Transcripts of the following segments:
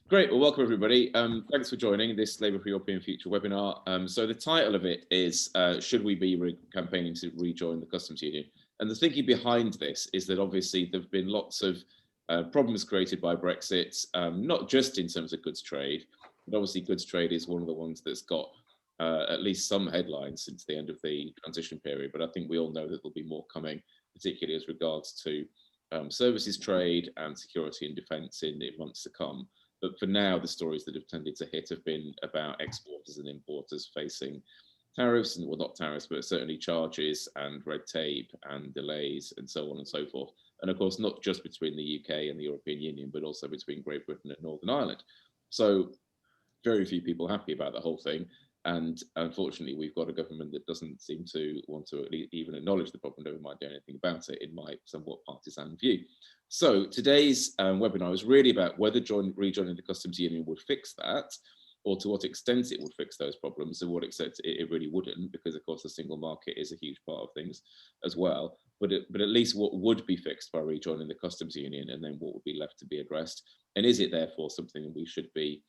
Great. Well, welcome everybody. Thanks for joining this Labour for European Future webinar. So the title of it is, should we be campaigning to rejoin the customs union? And the thinking behind this is that obviously there have been lots of problems created by Brexit, not just in terms of goods trade, but obviously goods trade is one of the ones that's got at least some headlines since the end of the transition period. But I think we all know that there'll be more coming, particularly as regards to services trade and security and defence in months to come. But for now, the stories that have tended to hit have been about exporters and importers facing tariffs, and well, not tariffs, but certainly charges and red tape and delays and so on and so forth. And of course, not just between the UK and the European Union, but also between Great Britain and Northern Ireland. So very few people happy about the whole thing. And unfortunately, we've got a government that doesn't seem to want to even acknowledge the problem, never mind do anything about it, in my somewhat partisan view. So today's webinar is really about whether rejoining the customs union would fix that, or to what extent it would fix those problems, and what extent it really wouldn't, because of course the single market is a huge part of things as well. But at least what would be fixed by rejoining the customs union, and then what would be left to be addressed, and is it therefore something that we should be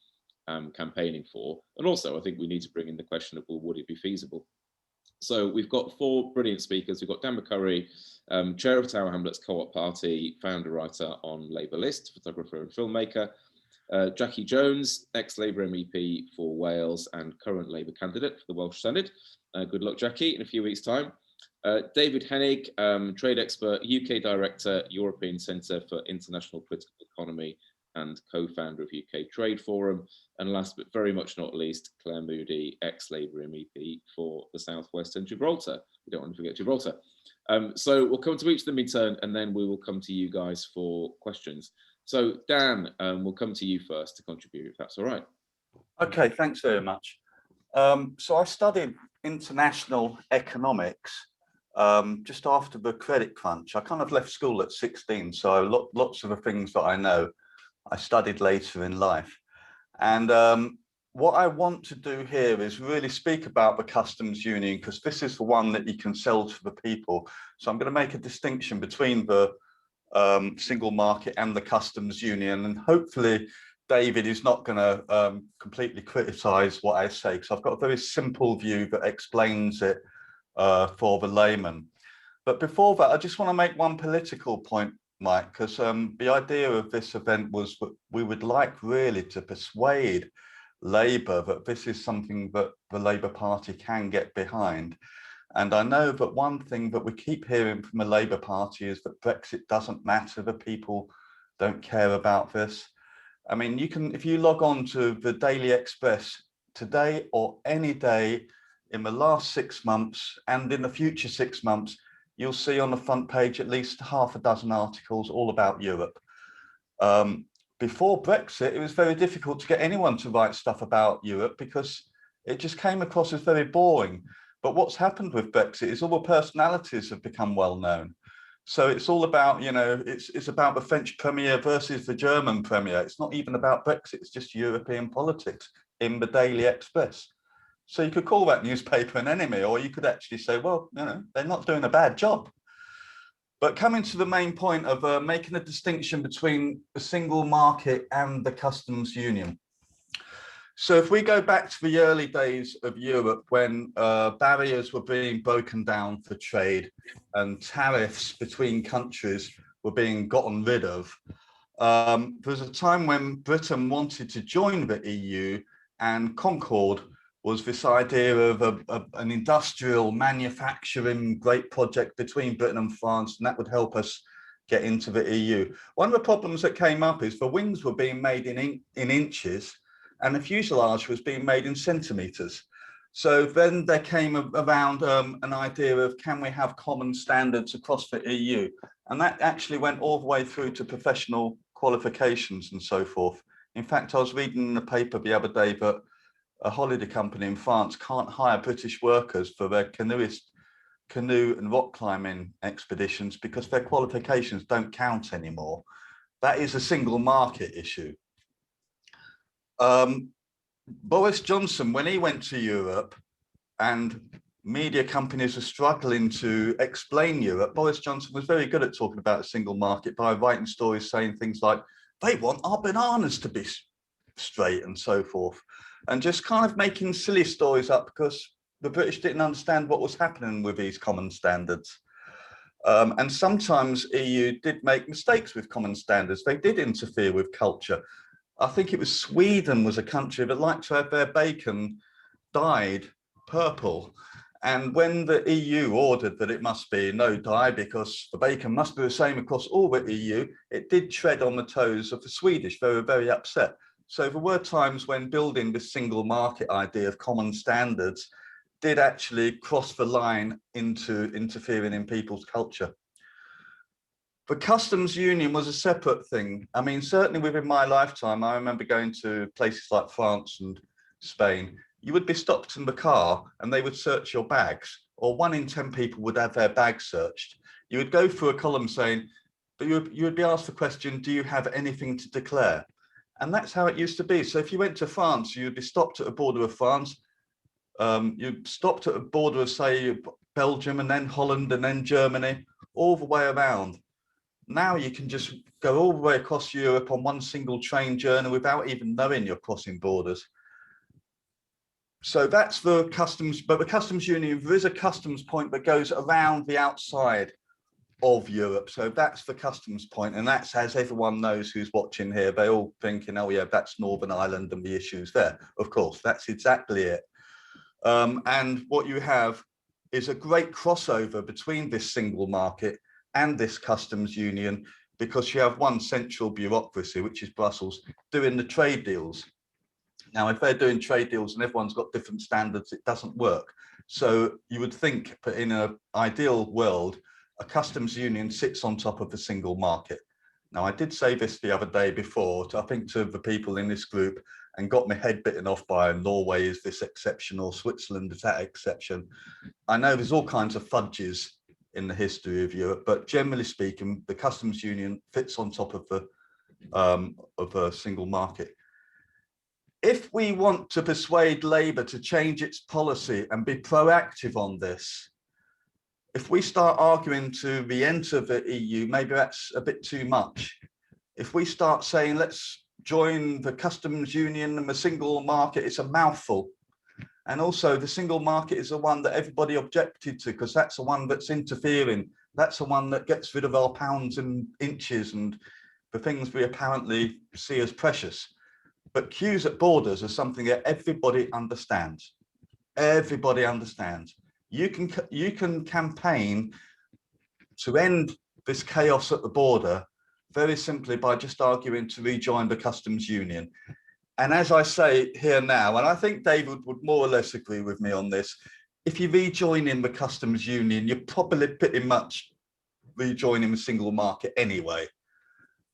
campaigning for? And also I think we need to bring in the question of, well, would it be feasible? So we've got four brilliant speakers. We've got Dan McCurry, chair of Tower Hamlets Co-op Party, founder writer on Labour List, photographer and filmmaker. Jackie Jones, ex-Labour MEP for Wales and current Labour candidate for the Welsh Senate. Good luck, Jackie, in a few weeks' time. David Henig, trade expert, UK director, European Centre for International Political Economy, and co-founder of UK Trade Forum. And last but very much not least, Clare Moody, ex-Labour MEP for the Southwest and Gibraltar. We don't want to forget Gibraltar. So we'll come to each of them in turn, and then we will come to you guys for questions. So Dan, we'll come to you first to contribute, if that's all right. Okay, thanks very much. So I studied international economics just after the credit crunch. I kind of left school at 16, so lots of the things that I know I studied later in life. And what I want to do here is really speak about the customs union, because this is the one that you can sell to the people. So I'm going to make a distinction between the single market and the customs union, and hopefully David is not going to completely criticize what I say, because I've got a very simple view that explains it for the layman. But before that, I just want to make one political point, Mike, because the idea of this event was that we would like really to persuade Labour that this is something that the Labour Party can get behind. And I know that one thing that we keep hearing from the Labour Party is that Brexit doesn't matter, the people don't care about this. I mean, you can, if you log on to the Daily Express today or any day in the last 6 months and in the future 6 months, you'll see on the front page at least half a dozen articles all about Europe. Before Brexit, it was very difficult to get anyone to write stuff about Europe because it just came across as very boring. But what's happened with Brexit is all the personalities have become well known. So it's all about, you know, it's about the French Premier versus the German Premier. It's not even about Brexit, it's just European politics in the Daily Express. So you could call that newspaper an enemy, or you could actually say, well, you know, they're not doing a bad job. But coming to the main point of making a distinction between the single market and the customs union. So if we go back to the early days of Europe, when barriers were being broken down for trade and tariffs between countries were being gotten rid of, there was a time when Britain wanted to join the EU, and Concord was this idea of an industrial manufacturing great project between Britain and France, and that would help us get into the EU. One of the problems that came up is the wings were being made in inches, and the fuselage was being made in centimeters. So then there came around an idea of, can we have common standards across the EU? And that actually went all the way through to professional qualifications and so forth. In fact, I was reading in the paper the other day that a holiday company in France can't hire British workers for their canoe and rock climbing expeditions because their qualifications don't count anymore. That is a single market issue. Boris Johnson, when he went to Europe and media companies were struggling to explain Europe, Boris Johnson was very good at talking about a single market by writing stories saying things like, they want our bananas to be straight and so forth, and just kind of making silly stories up because the British didn't understand what was happening with these common standards. And sometimes EU did make mistakes with common standards. They did interfere with culture. I think it was Sweden was a country that liked to have their bacon dyed purple. And when the EU ordered that it must be no dye because the bacon must be the same across all the EU, it did tread on the toes of the Swedish. They were very upset. So there were times when building this single market idea of common standards did actually cross the line into interfering in people's culture. The customs union was a separate thing. I mean, certainly within my lifetime, I remember going to places like France and Spain. You would be stopped in the car and they would search your bags, or 1 in 10 people would have their bags searched. You would go through a column saying, but you would be asked the question, do you have anything to declare? And that's how it used to be. So if you went to France, you'd be stopped at the border of France. You stopped at a border of, say, Belgium, and then Holland, and then Germany, all the way around. Now you can just go all the way across Europe on one single train journey without even knowing you're crossing borders. So that's the customs, but the customs union, there is a customs point that goes around the outside of Europe. So that's the customs point, and that's, as everyone knows who's watching here, they all thinking, oh yeah, that's Northern Ireland and the issues there. Of course, that's exactly it. And what you have is a great crossover between this single market and this customs union, because you have one central bureaucracy, which is Brussels, doing the trade deals. Now, if they're doing trade deals and everyone's got different standards, it doesn't work. So you would think that in an ideal world, a customs union sits on top of the single market. Now, I did say this the other day before, I think to the people in this group, and got my head bitten off by Norway is this exception or Switzerland is that exception. I know there's all kinds of fudges in the history of Europe, but generally speaking, the customs union fits on top of the single market. If we want to persuade Labour to change its policy and be proactive on this, if we start arguing to re-enter the EU, maybe that's a bit too much. If we start saying, let's join the customs union and the single market, it's a mouthful. And also the single market is the one that everybody objected to, because that's the one that's interfering. That's the one that gets rid of our pounds and inches and the things we apparently see as precious. But queues at borders are something that everybody understands. Everybody understands. You can campaign to end this chaos at the border very simply by just arguing to rejoin the customs union. And as I say here now, and I think David would more or less agree with me on this, if you rejoin in the customs union, you're probably pretty much rejoining the single market anyway.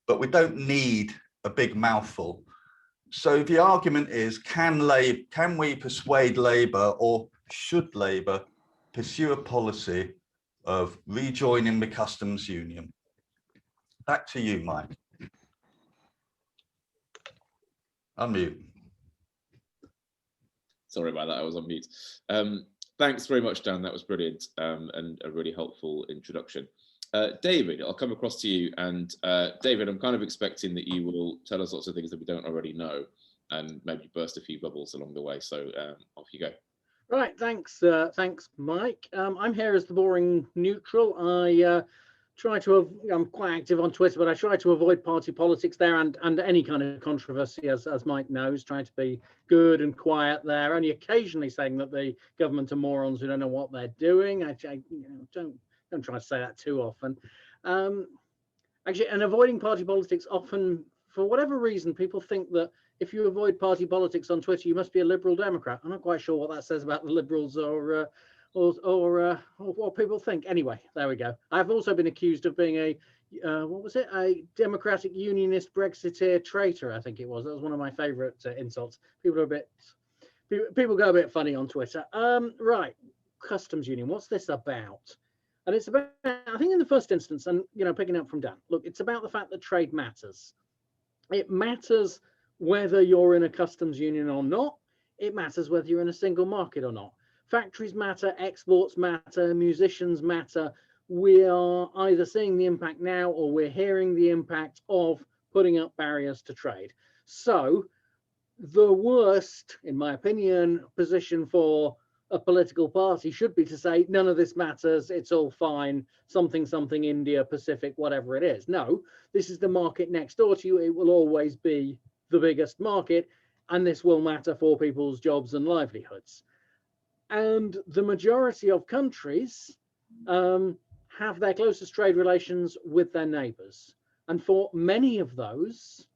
But we don't need a big mouthful. So the argument is, can we persuade Labour, or should Labour pursue a policy of rejoining the customs union? Back to you, Mike. Unmute. Sorry about that, I was on mute. Thanks very much, Dan, that was brilliant, and a really helpful introduction. David, I'll come across to you, and David, I'm kind of expecting that you will tell us lots of things that we don't already know, and maybe burst a few bubbles along the way, so off you go. Right, thanks, Mike. I'm here as the boring neutral. I try to, I'm quite active on Twitter, but I try to avoid party politics there and any kind of controversy, as Mike knows, trying to be good and quiet there, only occasionally saying that the government are morons who don't know what they're doing. I don't try to say that too often. Actually, and avoiding party politics often, for whatever reason, people think that if you avoid party politics on Twitter, you must be a Liberal Democrat. I'm not quite sure what that says about the Liberals or what people think. Anyway, there we go. I've also been accused of being a, a Democratic Unionist Brexiteer traitor, I think it was. That was one of my favourite insults. People go a bit funny on Twitter. Right, customs union, what's this about? And it's about, I think in the first instance, and picking up from Dan, look, it's about the fact that trade matters. It matters whether you're in a customs union or not. It matters whether you're in a single market or not. Factories matter, exports matter, musicians matter. We are either seeing the impact now or we're hearing the impact of putting up barriers to trade. So the worst, in my opinion, position for a political party should be to say none of this matters, it's all fine, something something India, Pacific, whatever it is. No, this is the market next door to you. It will always be the biggest market, and this will matter for people's jobs and livelihoods. And the majority of countries have their closest trade relations with their neighbors. And for many of those,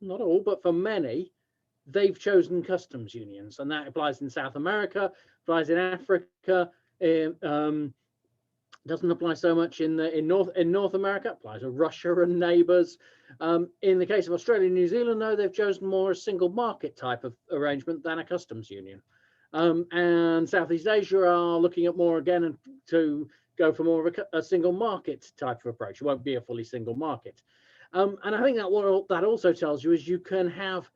not all, but for many, they've chosen customs unions, and that applies in South America, applies in Africa. Doesn't apply so much in North America. Applies to Russia and neighbours. In the case of Australia and New Zealand, though, they've chosen more a single market type of arrangement than a customs union. And Southeast Asia are looking at more again to go for more of a single market type of approach. It won't be a fully single market. And I think that what that also tells you is you can have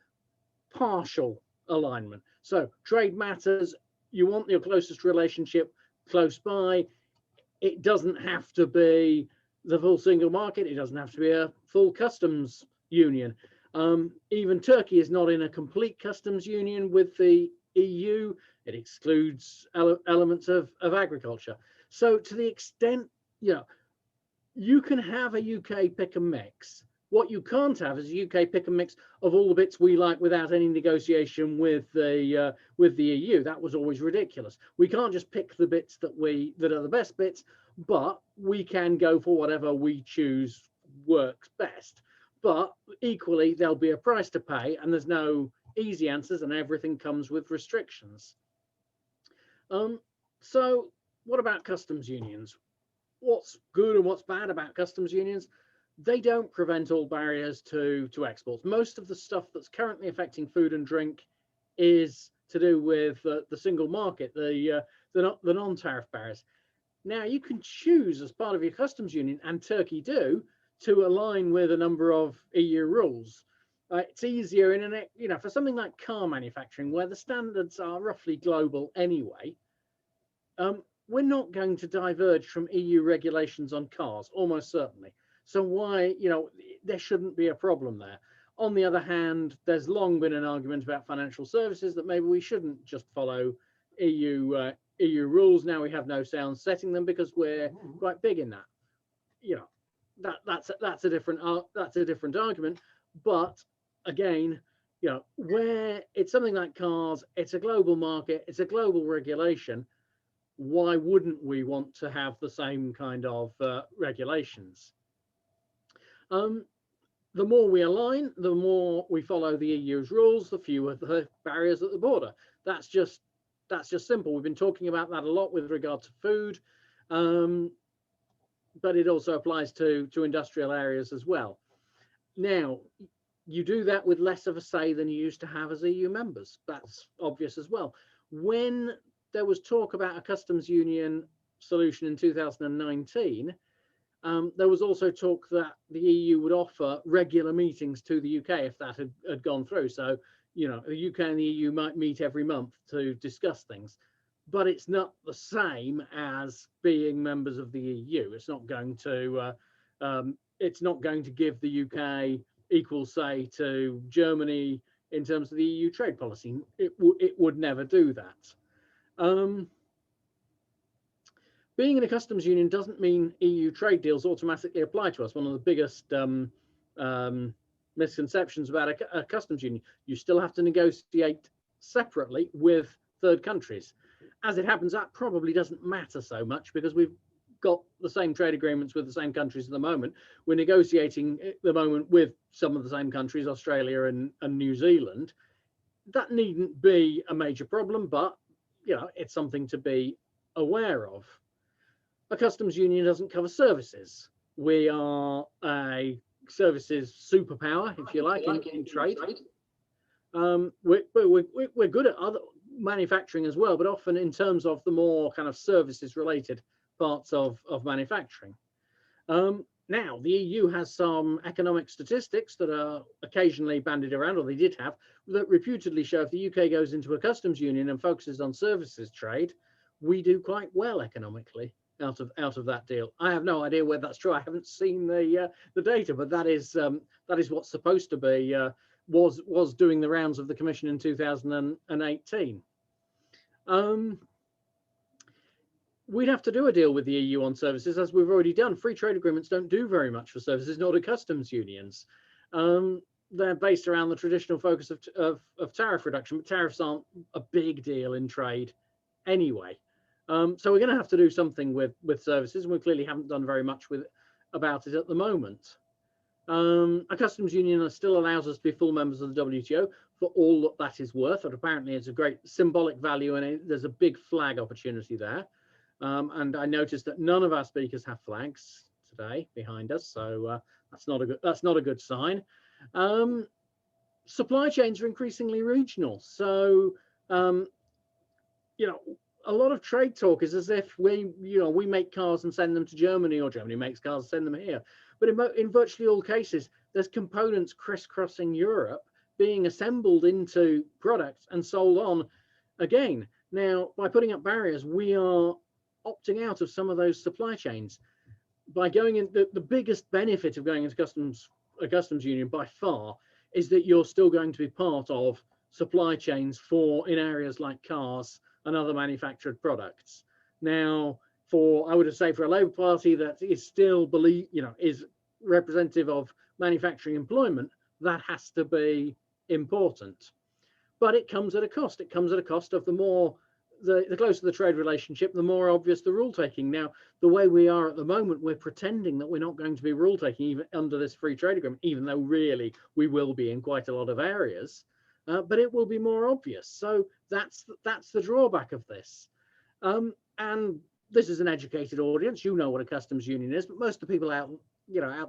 partial alignment. So trade matters, you want your closest relationship close by. It doesn't have to be the full single market. It doesn't have to be a full customs union. Even Turkey is not in a complete customs union with the EU. It excludes elements of agriculture. So to the extent, you can have a UK pick and mix. What you can't have is a UK pick and mix of all the bits we like without any negotiation with the EU. That was always ridiculous. We can't just pick the bits that are the best bits, but we can go for whatever we choose works best. But equally, there'll be a price to pay, and there's no easy answers, and everything comes with restrictions. So what about customs unions? What's good and what's bad about customs unions? They don't prevent all barriers to exports. Most of the stuff that's currently affecting food and drink is to do with the single market, the non-tariff barriers. Now, you can choose as part of your customs union, and Turkey do, to align with a number of EU rules. It's easier for something like car manufacturing, where the standards are roughly global anyway. We're not going to diverge from EU regulations on cars, almost certainly. So why, there shouldn't be a problem there. On the other hand, there's long been an argument about financial services that maybe we shouldn't just follow EU rules. Now we have no say on setting them because we're quite big in that. That's a different argument. But again, where it's something like cars, it's a global market, it's a global regulation. Why wouldn't we want to have the same kind of regulations? The more we align, the more we follow the EU's rules, the fewer the barriers at the border. That's just simple. We've been talking about that a lot with regard to food, but it also applies to industrial areas as well. Now, you do that with less of a say than you used to have as EU members. That's obvious as well. When there was talk about a customs union solution in 2019, there was also talk that the EU would offer regular meetings to the UK if that had gone through. So, the UK and the EU might meet every month to discuss things, but it's not the same as being members of the EU. It's not going to give the UK equal say to Germany in terms of the EU trade policy. It would never do that. Being in a customs union doesn't mean EU trade deals automatically apply to us. One of the biggest misconceptions about a customs union, you still have to negotiate separately with third countries. As it happens, that probably doesn't matter so much because we've got the same trade agreements with the same countries at the moment. We're negotiating at the moment with some of the same countries, Australia and New Zealand. That needn't be a major problem, but it's something to be aware of. A customs union doesn't cover services. We are a services superpower, if you like, in trade. We're good at other manufacturing as well, but often in terms of the more kind of services related parts of manufacturing. Now, the EU has some economic statistics that are occasionally bandied around, or they did have, that reputedly show if the UK goes into a customs union and focuses on services trade, we do quite well economically out of that deal. I have no idea whether that's true. I haven't seen the data, but that is what's supposed to be was doing the rounds of the Commission in 2018. We'd have to do a deal with the EU on services, as we've already done. Free trade agreements don't do very much for services, nor do customs unions. They're based around the traditional focus of tariff reduction, but tariffs aren't a big deal in trade anyway. So we're going to have to do something with services, and we clearly haven't done very much about it at the moment. A customs union still allows us to be full members of the WTO for all that is worth, and apparently it's a great symbolic value, and there's a big flag opportunity there. And I noticed that none of our speakers have flags today behind us, so that's not a good sign. Supply chains are increasingly regional, so you know, a lot of trade talk is as if we make cars and send them to Germany, or Germany makes cars and send them here. But in virtually all cases, there's components crisscrossing Europe being assembled into products and sold on again. Now, by putting up barriers, we are opting out of some of those supply chains. By going in, the biggest benefit of going into a customs union by far is that you're still going to be part of supply chains in areas like cars and other manufactured products. Now, I would say for a Labour Party that is still is representative of manufacturing employment, that has to be important. But it comes at a cost. It comes at a cost of the closer the trade relationship, the more obvious the rule taking. Now, the way we are at the moment, we're pretending that we're not going to be rule taking even under this free trade agreement, even though really we will be in quite a lot of areas. But it will be more obvious. So that's the drawback of this. And this is an educated audience. You know what a customs union is, but most of the people out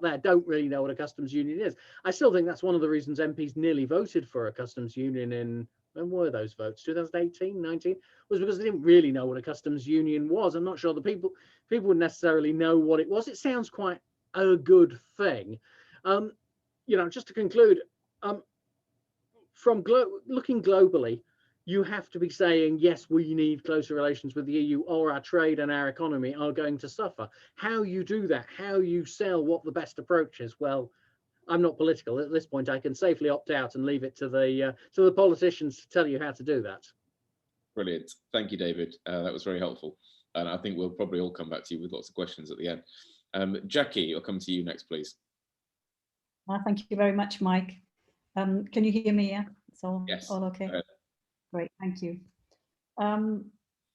there don't really know what a customs union is. I still think that's one of the reasons MPs nearly voted for a customs union in, when were those votes? 2018, 19? Was because they didn't really know what a customs union was. I'm not sure the people would necessarily know what it was. It sounds quite a good thing. Just to conclude, from looking globally, you have to be saying, yes, we need closer relations with the EU, or our trade and our economy are going to suffer. How you do that, how you sell, what the best approach is, well, I'm not political. At this point, I can safely opt out and leave it to the politicians to tell you how to do that. Brilliant. Thank you, David. That was very helpful. And I think we'll probably all come back to you with lots of questions at the end. Jackie, I'll come to you next, please. Thank you very much, Mike. Can you hear me? Yeah, it's all, yes. all okay. Great, thank you.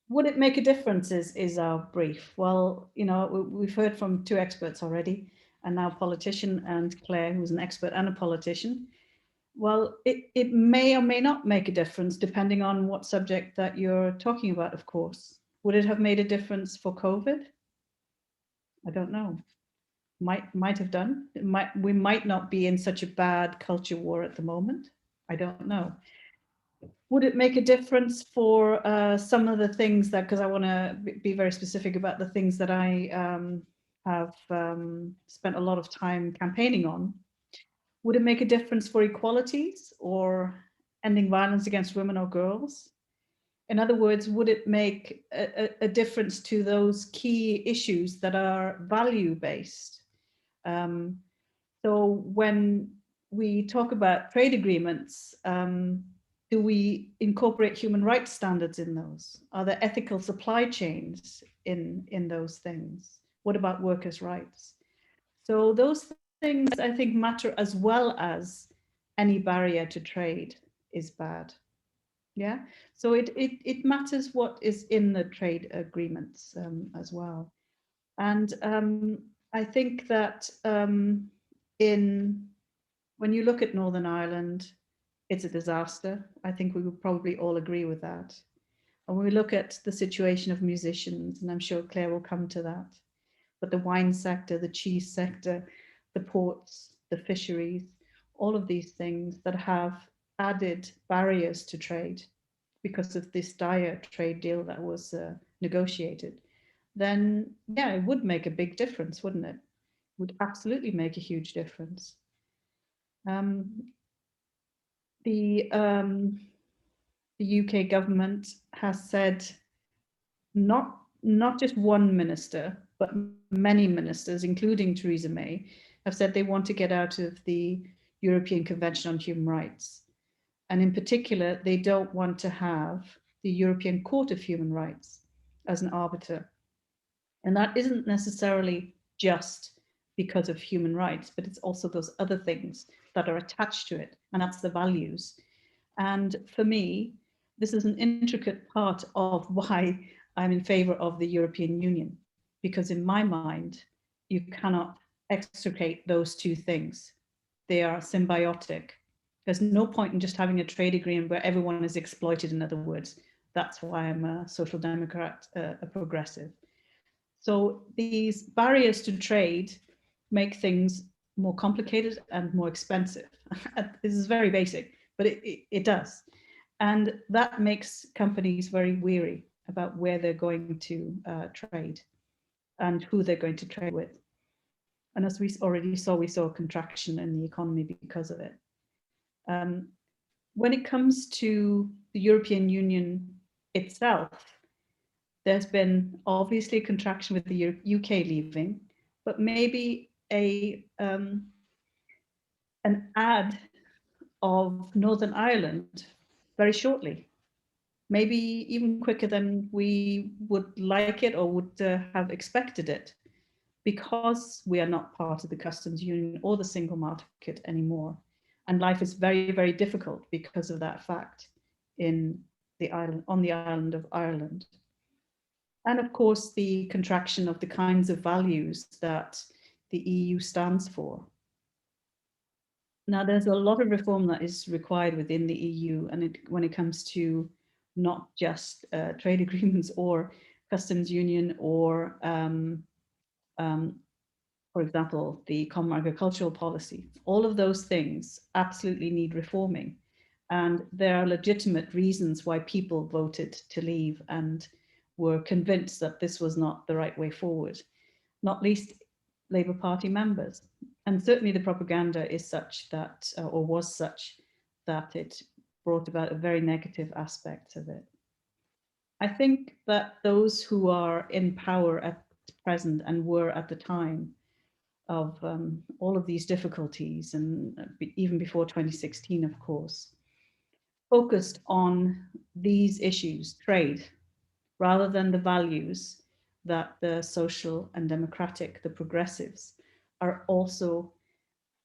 Would it make a difference is our brief. Well, we've heard from two experts already, and now a politician, and Clare, who's an expert and a politician. Well, it may or may not make a difference depending on what subject that you're talking about, of course. Would it have made a difference for COVID? I don't know. Might have done. We might not be in such a bad culture war at the moment. I don't know. Would it make a difference for some of the things that, because I want to be very specific about the things that I have spent a lot of time campaigning on. Would it make a difference for equalities or ending violence against women or girls? In other words, would it make a difference to those key issues that are value-based? So when we talk about trade agreements, do we incorporate human rights standards in those? Are there ethical supply chains in those things? What about workers' rights? So those things I think matter, as well as any barrier to trade is bad. Yeah, so it matters what is in the trade agreements as well. And I think that when you look at Northern Ireland, it's a disaster. I think we would probably all agree with that. And when we look at the situation of musicians, and I'm sure Clare will come to that, but the wine sector, the cheese sector, the ports, the fisheries, all of these things that have added barriers to trade because of this dire trade deal that was negotiated, then yeah, it would make a big difference, wouldn't it? It would absolutely make a huge difference. The UK government has said, not just one minister, but many ministers, including Theresa May, have said they want to get out of the European Convention on Human Rights. And in particular, they don't want to have the European Court of Human Rights as an arbiter. And that isn't necessarily just because of human rights, but it's also those other things that are attached to it, and that's the values. And for me, this is an intricate part of why I'm in favor of the European Union, because in my mind, you cannot extricate those two things. They are symbiotic. There's no point in just having a trade agreement where everyone is exploited, in other words. That's why I'm a social democrat, a progressive. So these barriers to trade make things more complicated and more expensive. This is very basic, but it does. And that makes companies very weary about where they're going to trade and who they're going to trade with. And as we already saw, we saw a contraction in the economy because of it. When it comes to the European Union itself, there's been obviously a contraction with the UK leaving, but maybe an add of Northern Ireland very shortly, maybe even quicker than we would like it or would have expected it, because we are not part of the customs union or the single market anymore. And life is very, very difficult because of that fact on the island of Ireland. And of course, the contraction of the kinds of values that the EU stands for. Now, there's a lot of reform that is required within the EU, and when it comes to not just trade agreements or customs union or, for example, the common agricultural policy. All of those things absolutely need reforming. And there are legitimate reasons why people voted to leave and were convinced that this was not the right way forward, not least Labour Party members. And certainly the propaganda is such that, or was such, that it brought about a very negative aspect of it. I think that those who are in power at present and were at the time of all of these difficulties, and even before 2016, of course, focused on these issues, trade, rather than the values that the social and democratic, the progressives, are also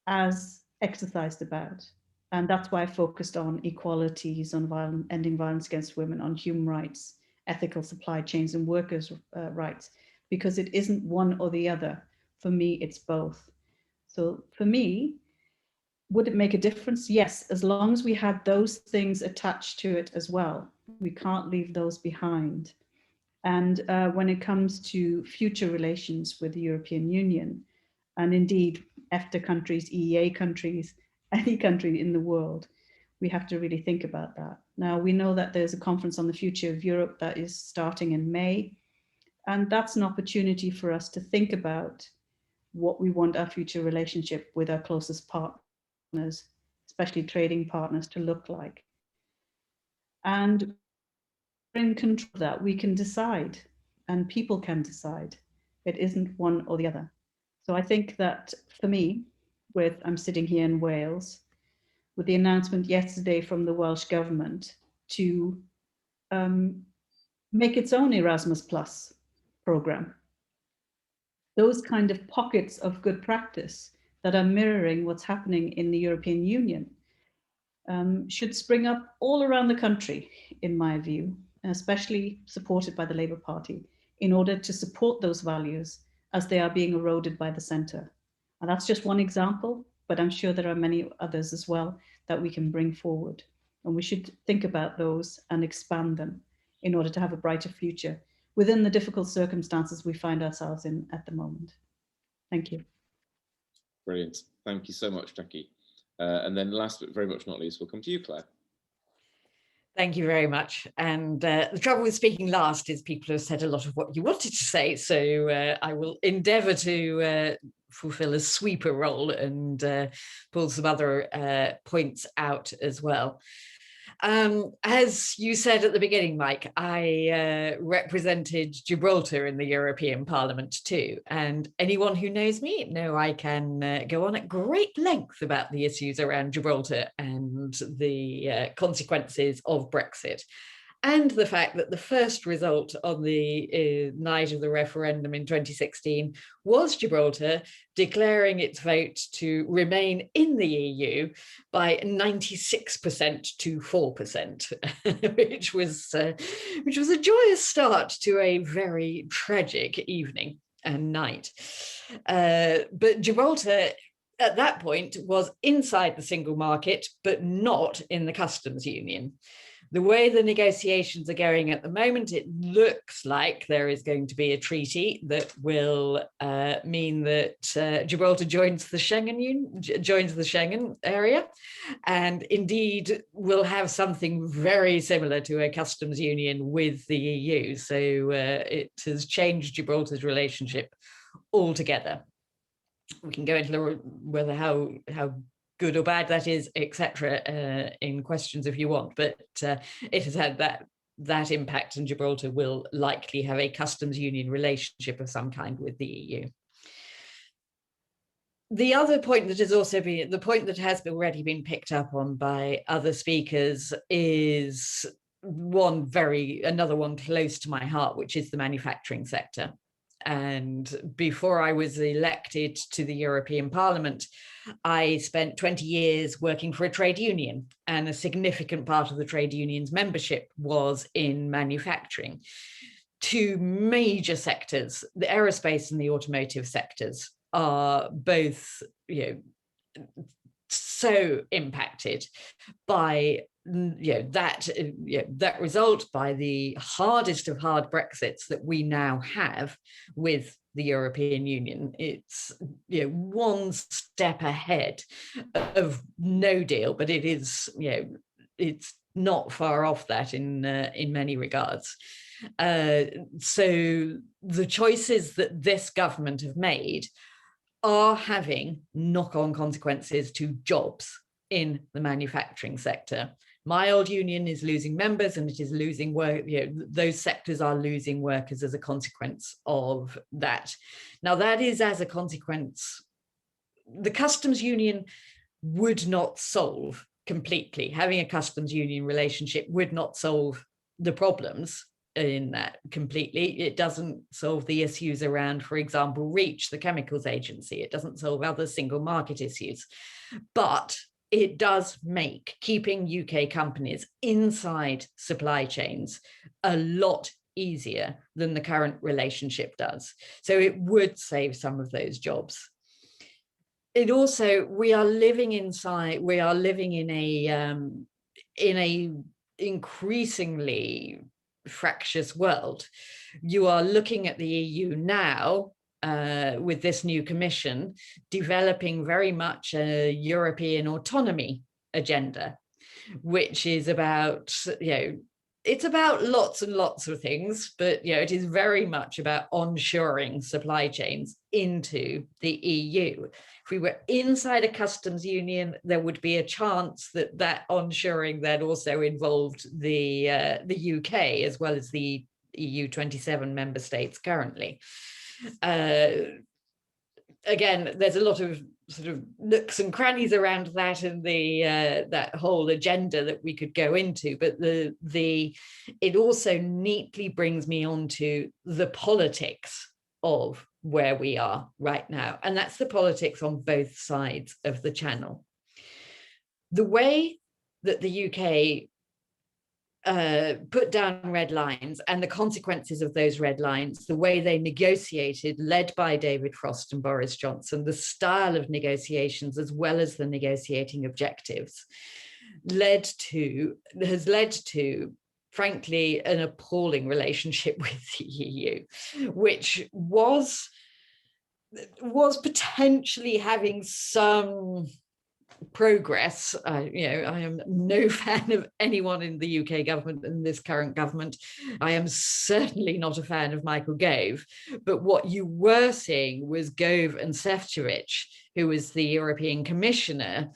as exercised about. And that's why I focused on equalities, on ending violence against women, on human rights, ethical supply chains and workers' rights, because it isn't one or the other. For me, it's both. So for me, would it make a difference? Yes, as long as we had those things attached to it as well. We can't leave those behind. And when it comes to future relations with the European Union, and indeed EFTA countries, EEA countries, any country in the world, we have to really think about that. Now, we know that there's a conference on the future of Europe that is starting in May, and that's an opportunity for us to think about what we want our future relationship with our closest partners, especially trading partners, to look like. And in control of that, we can decide, and people can decide. It isn't one or the other. So I think that for me, I'm sitting here in Wales, with the announcement yesterday from the Welsh government to make its own Erasmus Plus program. Those kind of pockets of good practice that are mirroring what's happening in the European Union should spring up all around the country, in my view, especially supported by the Labour Party, in order to support those values as they are being eroded by the centre. And that's just one example, but I'm sure there are many others as well that we can bring forward. And we should think about those and expand them in order to have a brighter future within the difficult circumstances we find ourselves in at the moment. Thank you. Brilliant. Thank you so much, Jackie. And then last but very much not least, we'll come to you, Claire. Thank you very much. And the trouble with speaking last is people have said a lot of what you wanted to say. So I will endeavour to fulfil a sweeper role and pull some other points out as well. As you said at the beginning, Mike, I represented Gibraltar in the European Parliament too. And anyone who knows me know I can go on at great length about the issues around Gibraltar and the consequences of Brexit. And the fact that the first result on the night of the referendum in 2016 was Gibraltar declaring its vote to remain in the EU by 96% to 4%, which was a joyous start to a very tragic evening and night. But Gibraltar at that point was inside the single market, but not in the customs union. The way the negotiations are going at the moment, it looks like there is going to be a treaty that will mean that Gibraltar joins the Schengen area, and indeed will have something very similar to a customs union with the EU. So it has changed Gibraltar's relationship altogether. We can go into whether how good or bad that is, etc., in questions if you want, but it has had that impact, and Gibraltar will likely have a customs union relationship of some kind with the EU. The other point that has also been, the point that has already been picked up on by other speakers is another one close to my heart, which is the manufacturing sector. And before I was elected to the European Parliament, I spent 20 years working for a trade union, and a significant part of the trade union's membership was in manufacturing. Two major sectors, the aerospace and the automotive sectors, are both, so impacted by that result, by the hardest of hard Brexits that we now have with the European Union. It's one step ahead of no deal, but it is it's not far off that in many regards. So the choices that this government have made are having knock-on consequences to jobs in the manufacturing sector. My old union is losing members, and it is losing work. Those sectors are losing workers as a consequence of that. Now, that is as a consequence. The customs union would not solve completely. Having a customs union relationship would not solve the problems in that completely. It doesn't solve the issues around, for example, REACH, the chemicals agency. It doesn't solve other single market issues. But it does make keeping UK companies inside supply chains a lot easier than the current relationship does. So it would save some of those jobs. It also, we are living in a increasingly fractious world. You are looking at the EU now with this new commission developing very much a European autonomy agenda, which is about, it's about lots and lots of things, but it is very much about onshoring supply chains into the EU. If we were inside a customs union, there would be a chance that that onshoring then also involved the UK as well as the EU 27 member states currently. Again, there's a lot of sort of nooks and crannies around that and the that whole agenda that we could go into, but it also neatly brings me on to the politics of where we are right now, and that's the politics on both sides of the channel. The way that the UK put down red lines and the consequences of those red lines, the way they negotiated, led by David Frost and Boris Johnson, the style of negotiations as well as the negotiating objectives, has led to, frankly, an appalling relationship with the EU, which was potentially having some progress. I am no fan of anyone in the UK government and this current government. I am certainly not a fan of Michael Gove, but what you were seeing was Gove and Šefčovič, who was the European Commissioner,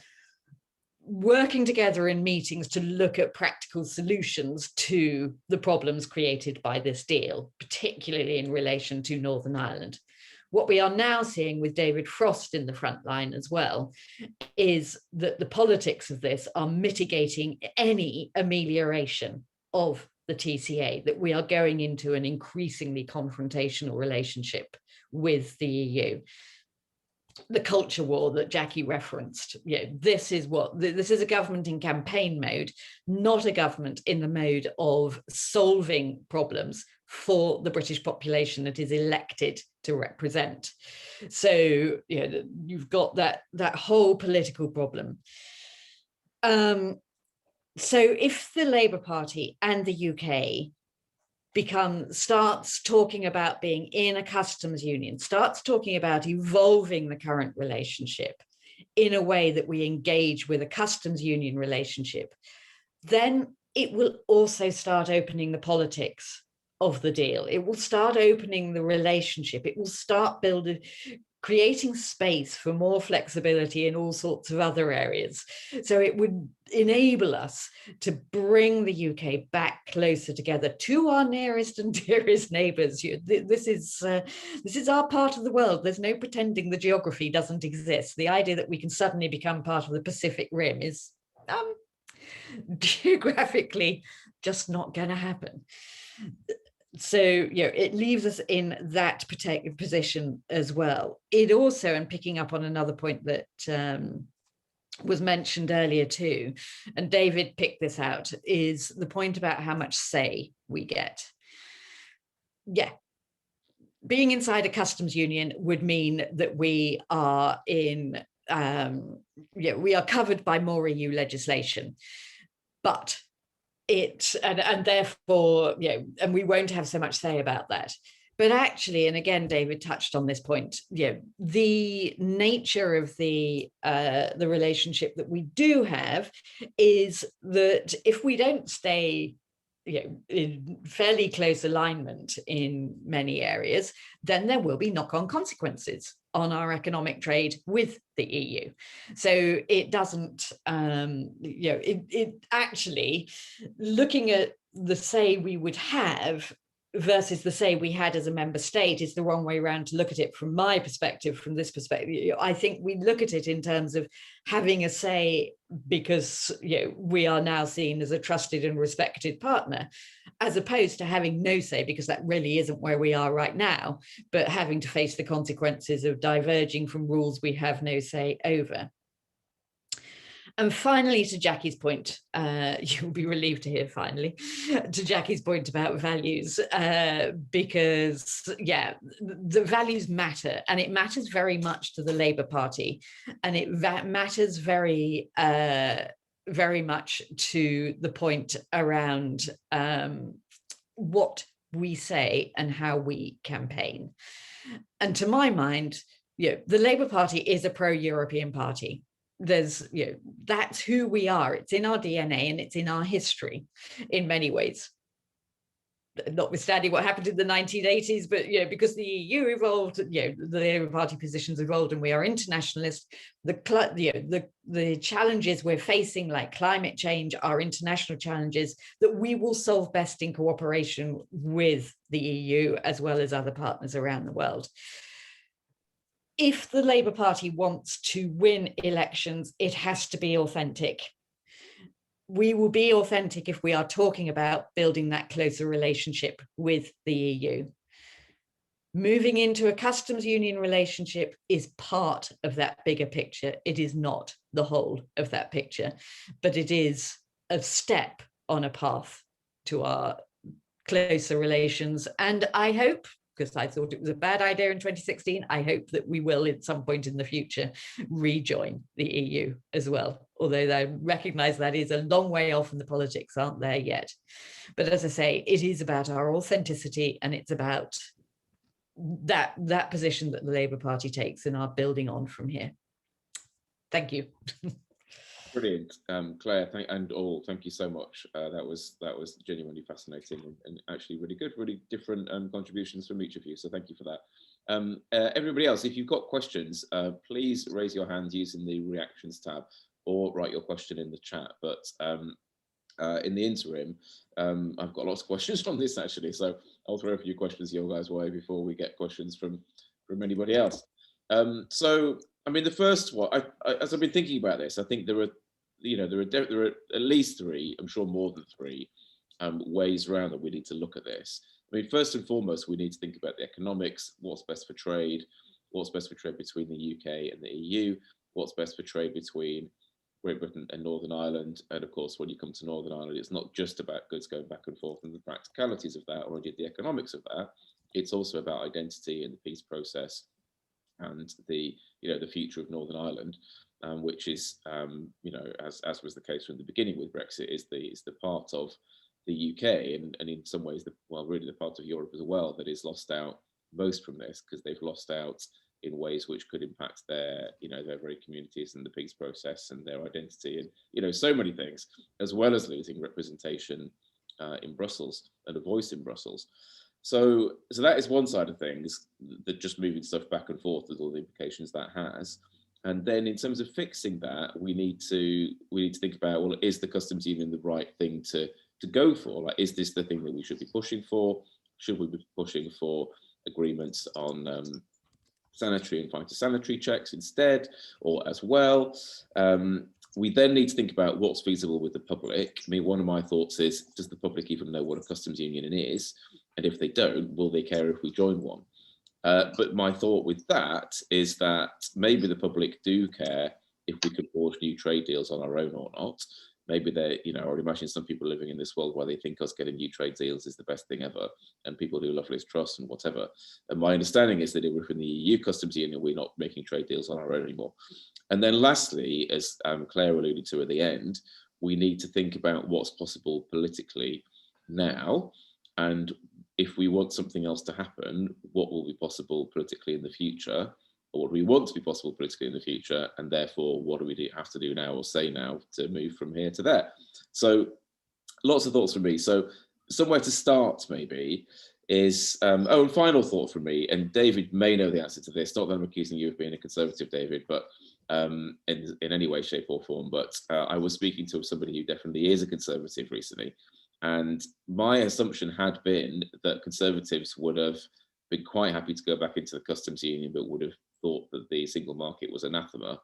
working together in meetings to look at practical solutions to the problems created by this deal, particularly in relation to Northern Ireland. What we are now seeing with David Frost in the front line as well is that the politics of this are mitigating any amelioration of the TCA, that we are going into an increasingly confrontational relationship with the EU. The culture war that Jackie referenced, this is a government in campaign mode, not a government in the mode of solving problems for the British population that is elected to represent. So you've got that whole political problem. So if the Labour Party and the UK starts talking about being in a customs union, starts talking about evolving the current relationship in a way that we engage with a customs union relationship, then it will also start opening the politics of the deal. It will start opening the relationship. It will start creating space for more flexibility in all sorts of other areas. So it would enable us to bring the UK back closer together to our nearest and dearest neighbours. This is our part of the world. There's no pretending the geography doesn't exist. The idea that we can suddenly become part of the Pacific Rim is geographically just not going to happen. So, it leaves us in that protective position as well. It also, and picking up on another point that was mentioned earlier too, and David picked this out, is the point about how much say we get. Yeah. Being inside a customs union would mean that we are we are covered by more EU legislation, but and therefore, and we won't have so much say about that. But actually, and again, David touched on this point, the nature of the relationship that we do have is that if we don't stay in fairly close alignment in many areas, then there will be knock-on consequences on our economic trade with the EU. So it doesn't, it actually, looking at the say we would have versus the say we had as a member state is the wrong way around to look at it from my perspective, from this perspective. I think we look at it in terms of having a say because we are now seen as a trusted and respected partner, as opposed to having no say, because that really isn't where we are right now, but having to face the consequences of diverging from rules we have no say over. And finally, to Jackie's point, you'll be relieved to hear finally, to Jackie's point about values, because, the values matter, and it matters very much to the Labour Party, and it matters very, very much to the point around what we say and how we campaign. And to my mind, the Labour Party is a pro-European party. There's, that's who we are. It's in our DNA and it's in our history in many ways. Notwithstanding what happened in the 1980s, but because the EU evolved, the Labour Party positions evolved, and we are internationalist. The challenges we're facing, like climate change, are international challenges that we will solve best in cooperation with the EU as well as other partners around the world. If the Labour Party wants to win elections, it has to be authentic. We will be authentic if we are talking about building that closer relationship with the EU. Moving into a customs union relationship is part of that bigger picture. It is not the whole of that picture, but it is a step on a path to our closer relations. And I hope, because I thought it was a bad idea in 2016, I hope that we will at some point in the future rejoin the EU as well. Although I recognise that is a long way off and the politics aren't there yet. But as I say, it is about our authenticity, and it's about that position that the Labour Party takes and are building on from here. Thank you. Brilliant, Claire, thank you so much. That was genuinely fascinating and actually really good, really different contributions from each of you. So thank you for that. Everybody else, if you've got questions, please raise your hands using the reactions tab. or write your question in the chat. But in the interim, I've got lots of questions on this actually, so I'll throw a few questions your guys' way before we get questions from anybody else. So, I mean, the first one, as I've been thinking about this, I think there are at least three, I'm sure more than three, ways around that we need to look at this. I mean, first and foremost, we need to think about the economics, what's best for trade, what's best for trade between the UK and the EU, what's best for trade between Great Britain and Northern Ireland. And of course, when you come to Northern Ireland, it's not just about goods going back and forth and the practicalities of that, or indeed the economics of that. It's also about identity and the peace process and the future of Northern Ireland, which is as was the case from the beginning with Brexit, is the part of the UK and in some ways really the part of Europe as well that is lost out most from this, because they've lost out in ways which could impact their very communities and the peace process and their identity and so many things, as well as losing representation in Brussels and a voice in Brussels. So that is one side of things, that just moving stuff back and forth with all the implications that has. And then in terms of fixing that, we need to think about, well, is the customs union the right thing to go for? Like, is this the thing that we should be pushing for? Should we be pushing for agreements on sanitary and phytosanitary checks instead, or as well? We then need to think about what's feasible with the public. I mean, one of my thoughts is, does the public even know what a customs union is? And if they don't, will they care if we join one? But my thought with that is that maybe the public do care if we could forge new trade deals on our own or not. Maybe they, I would imagine some people living in this world where they think us getting new trade deals is the best thing ever, and people do love Liz Truss and whatever. And my understanding is that if we're in the EU customs union, we're not making trade deals on our own anymore. And then lastly, as Claire alluded to at the end, we need to think about what's possible politically now, and if we want something else to happen, what will be possible politically in the future, or what do we want to be possible politically in the future, and therefore what do we have to do now or say now to move from here to there? So lots of thoughts from me. So somewhere to start maybe is, and final thought from me, and David may know the answer to this, not that I'm accusing you of being a conservative, David, but in any way, shape or form, but I was speaking to somebody who definitely is a conservative recently. And my assumption had been that Conservatives would have been quite happy to go back into the customs union, but would have thought that the single market was anathema.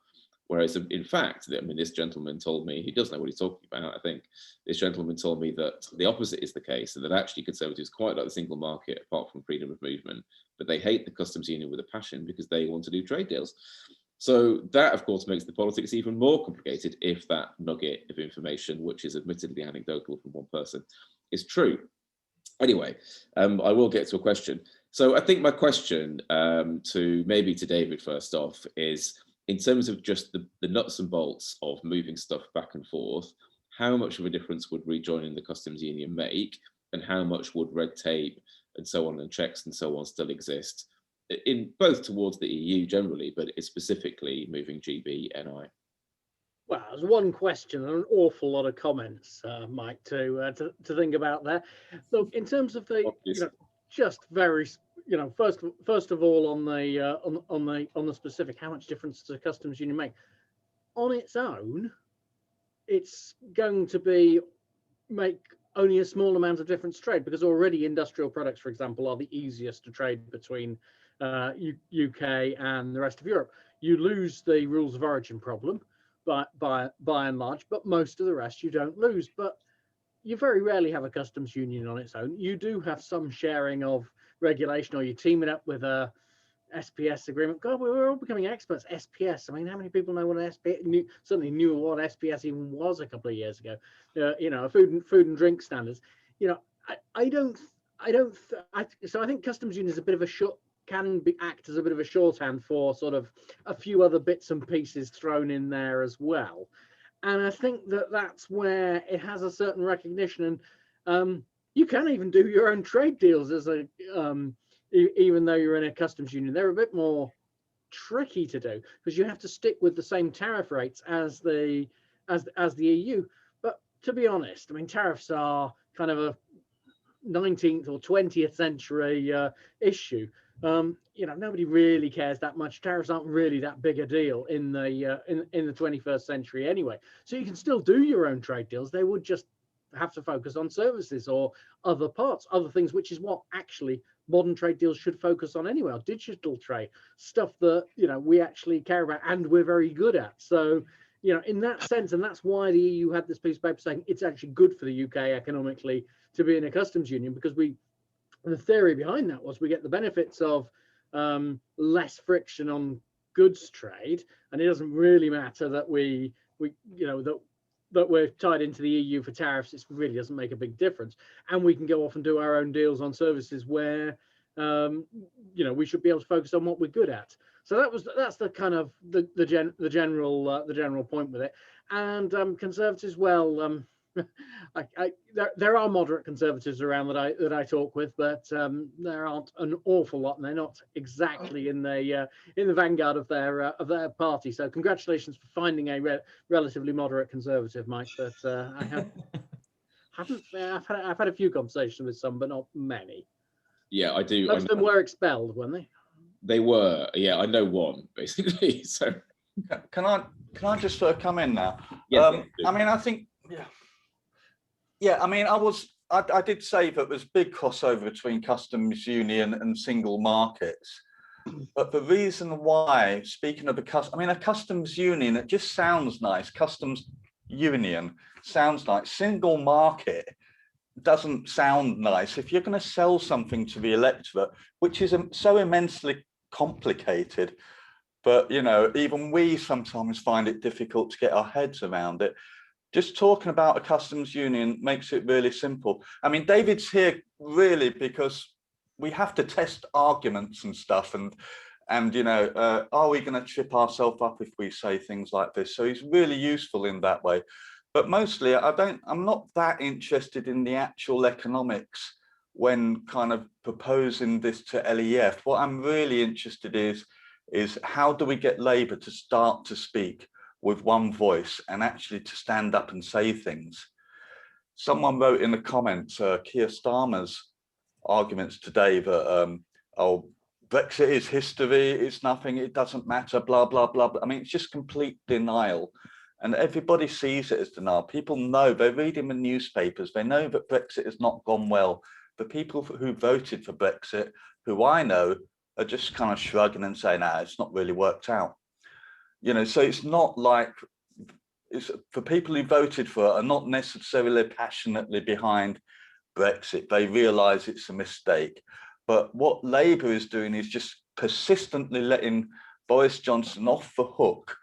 Whereas, in fact, I mean, this gentleman told me, he doesn't know what he's talking about, I think. This gentleman told me that the opposite is the case, and that actually Conservatives quite like the single market, apart from freedom of movement, but they hate the customs union with a passion because they want to do trade deals. So that, of course, makes the politics even more complicated if that nugget of information, which is admittedly anecdotal from one person, is true. Anyway, I will get to a question. So I think my question to David first off is, in terms of just the nuts and bolts of moving stuff back and forth, how much of a difference would rejoining the customs union make, and how much would red tape and so on and checks and so on still exist, in both towards the EU generally, but it's specifically moving GB, NI? Well, there's one question and an awful lot of comments, Mike, to think about there. Look, in terms of the, just very, first of all on the specific, how much difference does the customs union make? On its own, it's going to make only a small amount of difference to trade, because already industrial products, for example, are the easiest to trade between UK and the rest of Europe. You lose the rules of origin problem by and large, but most of the rest you don't lose. But you very rarely have a customs union on its own. You do have some sharing of regulation, or you team it up with a SPS agreement. God, we're all becoming experts. SPS. I mean, how many people know what an SPS? Certainly knew what SPS even was a couple of years ago. Food and drink standards. So I think customs union is a bit of a act as a bit of a shorthand for sort of a few other bits and pieces thrown in there as well. And I think that's where it has a certain recognition. And you can even do your own trade deals as even though you're in a customs union. They're a bit more tricky to do because you have to stick with the same tariff rates as the EU. But to be honest, I mean, tariffs are kind of 19th or 20th century issue. Nobody really cares that much. Tariffs aren't really that big a deal in the 21st century anyway. So you can still do your own trade deals. They would just have to focus on services or other parts, other things, which is what actually modern trade deals should focus on anyway. Our digital trade, stuff that we actually care about and we're very good at. So in that sense, and that's why the EU had this piece of paper saying it's actually good for the UK economically to be in a customs union, because the theory behind that was we get the benefits of less friction on goods trade, and it doesn't really matter that that we're tied into the EU for tariffs. It really doesn't make a big difference, and we can go off and do our own deals on services where we should be able to focus on what we're good at. So that's the kind of the general point with it. And Conservatives, well, there are moderate Conservatives around that I talk with, but there aren't an awful lot, and they're not exactly in the vanguard of their party. So congratulations for finding a relatively moderate Conservative, Mike. But I've had a few conversations with some, but not many. Yeah, I do. Most of them were expelled, weren't they? They were. Yeah, I know one basically. So can I just come in now? Yeah, I mean, I think. Yeah, I mean, I did say that there's big crossover between customs union and single markets, but the reason why, speaking of a customs union, it just sounds nice. Customs union sounds like single market doesn't sound nice. If you're going to sell something to the electorate, which is so immensely complicated, but even we sometimes find it difficult to get our heads around it. Just talking about a customs union makes it really simple. I mean, David's here really because we have to test arguments and stuff, and are we going to trip ourselves up if we say things like this? So he's really useful in that way. But mostly, I'm not that interested in the actual economics when kind of proposing this to LEF. What I'm really interested is how do we get Labour to start to speak with one voice and actually to stand up and say things. Someone wrote in the comments, Keir Starmer's arguments today that, Brexit is history, it's nothing, it doesn't matter, blah, blah, blah. I mean, it's just complete denial. And everybody sees it as denial. People know, they're reading the newspapers, they know that Brexit has not gone well. The people who voted for Brexit, who I know, are just kind of shrugging and saying, it's not really worked out. So it's not like, it's for people who voted for it are not necessarily passionately behind Brexit. They realise it's a mistake. But what Labour is doing is just persistently letting Boris Johnson off the hook.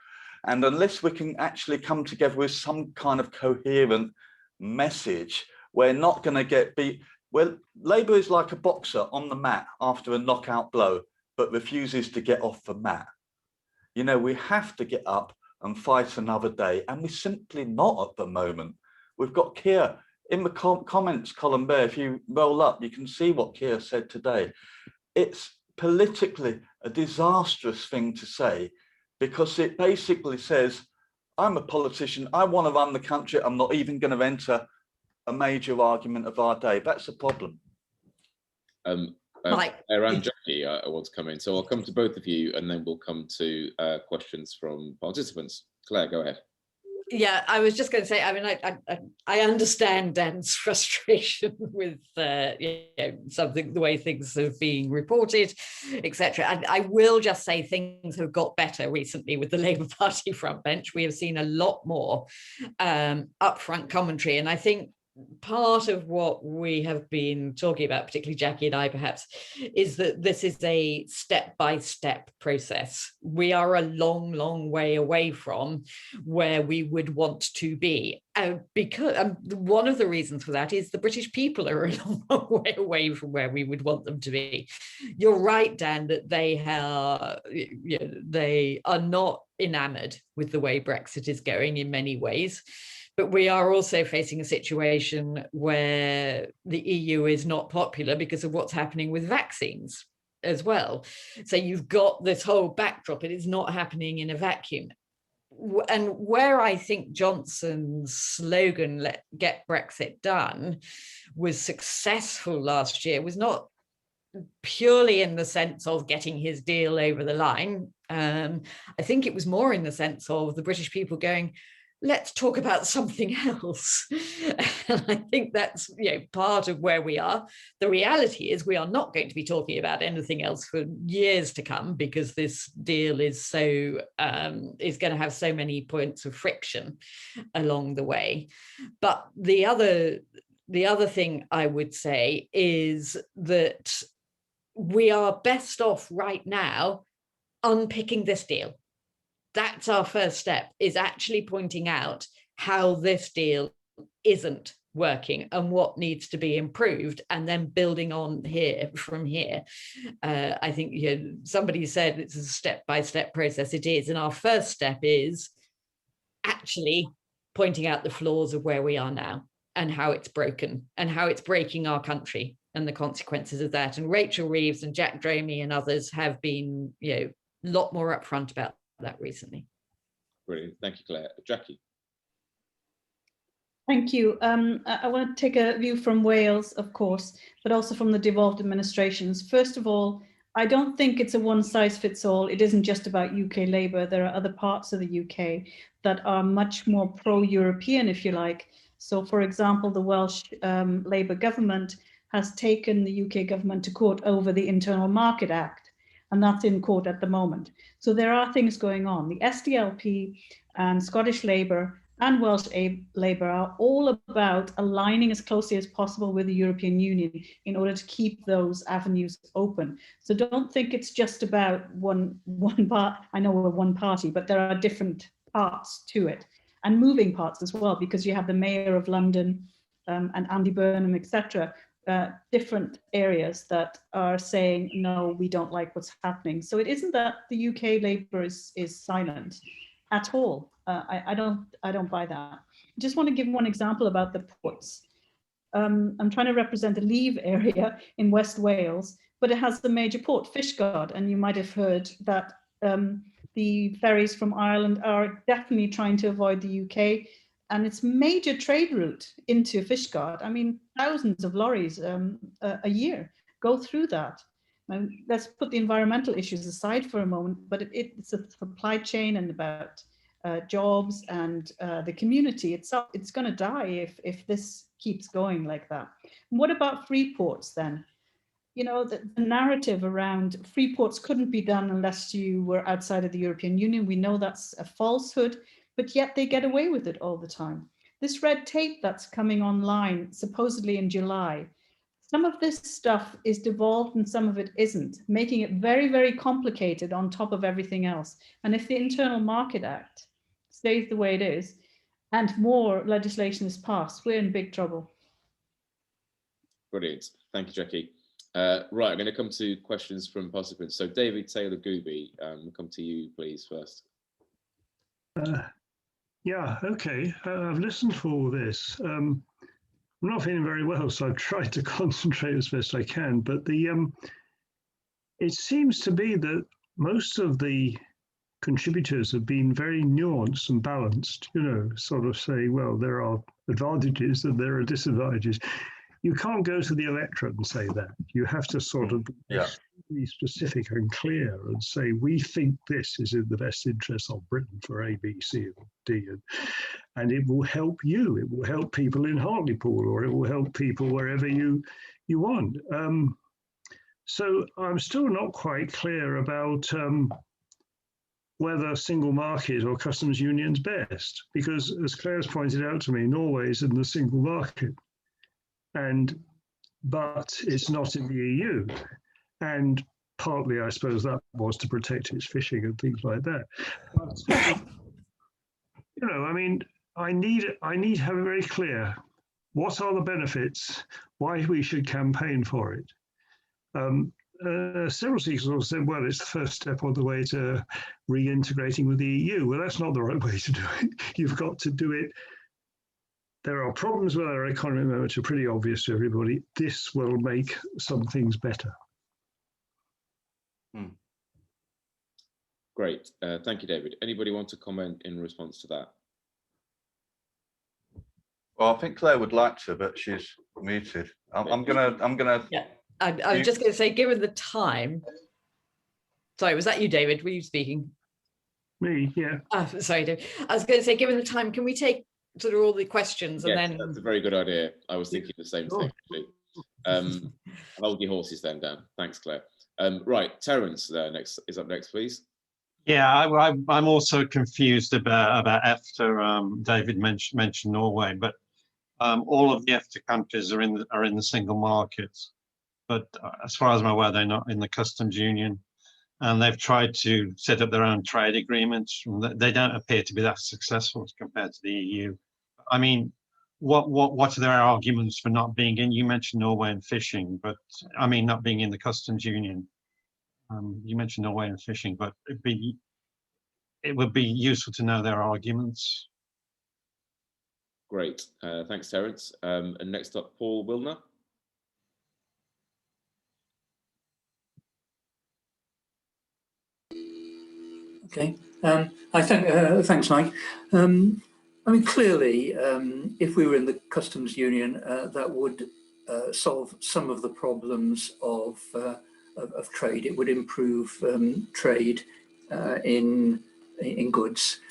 And unless we can actually come together with some kind of coherent message, we're not going to get beat. Well, Labour is like a boxer on the mat after a knockout blow, but refuses to get off the mat. We have to get up and fight another day, and we're simply not at the moment. We've got Keir in the comments column there. If you roll up, you can see what Keir said today. It's politically a disastrous thing to say, because it basically says, I'm a politician, I want to run the country, I'm not even going to enter a major argument of our day. That's a problem. Clare and Jackie, I want to come in. So I'll come to both of you and then we'll come to questions from participants. Clare, go ahead. Yeah, I was just going to say, I mean, I understand Dan's frustration with the way things are being reported, etc. And I will just say things have got better recently with the Labour Party front bench. We have seen a lot more upfront commentary, and I think part of what we have been talking about, particularly Jackie and I perhaps, is that this is a step-by-step process. We are a long, long way away from where we would want to be. Because one of the reasons for that is the British people are a long, long way away from where we would want them to be. You're right, Dan, that they are not enamoured with the way Brexit is going in many ways. But we are also facing a situation where the EU is not popular because of what's happening with vaccines as well. So you've got this whole backdrop. It is not happening in a vacuum. and where I think Johnson's slogan, "Get Brexit Done," was successful last year was not purely in the sense of getting his deal over the line. I think it was more in the sense of the British people going, let's talk about something else. And I think that's, part of where we are. The reality is we are not going to be talking about anything else for years to come, because this deal is so is going to have so many points of friction along the way. But the other thing I would say is that we are best off right now unpicking this deal. That's our first step, is actually pointing out how this deal isn't working and what needs to be improved, and then building on from here. I think somebody said it's a step-by-step process. It is, and our first step is actually pointing out the flaws of where we are now and how it's broken and how it's breaking our country and the consequences of that. And Rachel Reeves and Jack Dramey and others have been a lot more upfront about that recently. Brilliant. Thank you, Claire. Jackie. Thank you. I want to take a view from Wales, of course, but also from the devolved administrations. First of all, I don't think it's a one-size-fits-all. It isn't just about UK Labour. There are other parts of the UK that are much more pro-European, if you like. So, for example, the Welsh Labour government has taken the UK government to court over the Internal Market Act, and that's in court at the moment. So there are things going on. The SDLP and Scottish Labour and Welsh Labour are all about aligning as closely as possible with the European Union in order to keep those avenues open. So don't think it's just about one part. I know we're one party, but there are different parts to it, and moving parts as well, because you have the Mayor of London and Andy Burnham, etc., different areas that are saying, no, we don't like what's happening. So it isn't that the UK Labour is silent at all. I don't buy that. I just want to give one example about the ports. I'm trying to represent the Leave area in West Wales, but it has the major port, Fishguard, and you might have heard that the ferries from Ireland are definitely trying to avoid the UK, and it's major trade route into Fishguard. I mean, thousands of lorries a year go through that. And let's put the environmental issues aside for a moment, but it's a supply chain and about jobs and the community itself. It's going to die if this keeps going like that. And what about free ports then? The narrative around free ports couldn't be done unless you were outside of the European Union. We know that's a falsehood, but yet they get away with it all the time. This red tape that's coming online, supposedly in July, some of this stuff is devolved and some of it isn't, making it very, very complicated on top of everything else. And if the Internal Market Act stays the way it is and more legislation is passed, we're in big trouble. Brilliant. Thank you, Jackie. Right, I'm going to come to questions from participants. So David Taylor Gooby, we'll come to you, please, first. Yeah, okay. I've listened for all this. I'm not feeling very well, so I've tried to concentrate as best I can. But it seems to be that most of the contributors have been very nuanced and balanced, sort of say, well, there are advantages and there are disadvantages. You can't go to the electorate and say that. You have to sort of be specific and clear and say, we think this is in the best interest of Britain for A, B, C, and D. And it will help you. It will help people in Hartlepool, or it will help people wherever you want. So I'm still not quite clear about whether single market or customs union's best, because as Claire's pointed out to me, Norway's in the single market. But it's not in the EU, and partly, I suppose, that was to protect its fishing and things like that. But, I mean, I need to have it very clear what are the benefits, why we should campaign for it. Several speakers also said, well, it's the first step on the way to reintegrating with the EU. Well, that's not the right way to do it. You've got to do it. There are problems with our economy at the moment, which are pretty obvious to everybody. This will make some things better. Great. Thank you, David. Anybody want to comment in response to that? Well, I think Claire would like to, but she's muted. I'm gonna. Yeah, I was just going to say, given the time. Sorry, was that you, David? Were you speaking? Me, yeah. Sorry, David. I was going to say, given the time, can we take sort of all the questions and Yes, then? that's a very good idea. I was thinking the same thing. Actually. Hold your horses then, Dan. Thanks, Claire. Right, Terence is up next, please. Yeah, I'm also confused about EFTA. David mentioned Norway, but all of the EFTA countries are in the single market. But as far as I'm aware, they're not in the customs union, and they've tried to set up their own trade agreements. They don't appear to be that successful compared to the EU. I mean, what are their arguments for not being in? You mentioned Norway and fishing, but I mean not being in the customs union. You mentioned Norway and fishing, but it would be useful to know their arguments. Great, thanks, Terence. And next up, Paul Wilner. Okay, thanks, Mike. I mean, clearly, if we were in the customs union, that would solve some of the problems of trade. It would improve trade in goods.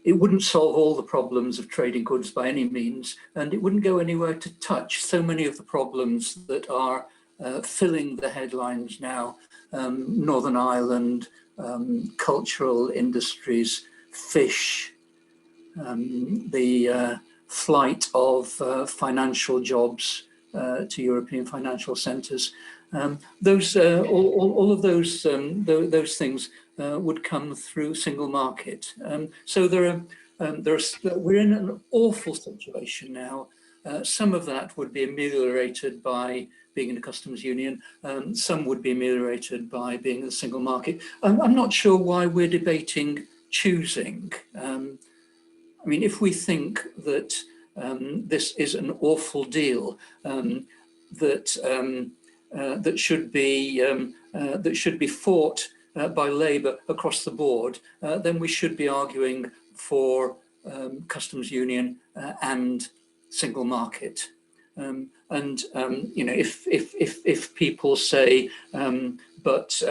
It wouldn't solve all the problems of trade in goods by any means, and it wouldn't go anywhere to touch so many of the problems that are filling the headlines now. Northern Ireland, cultural industries, fish, the flight of financial jobs to European financial centres. All of those things would come through single market. So we're in an awful situation now. Some of that would be ameliorated by being in a customs union. Some would be ameliorated by being in the single market. I'm not sure why we're debating choosing. I mean, if we think that this is an awful deal that should be fought by Labour across the board, then we should be arguing for customs union and single market. You know, if people say, but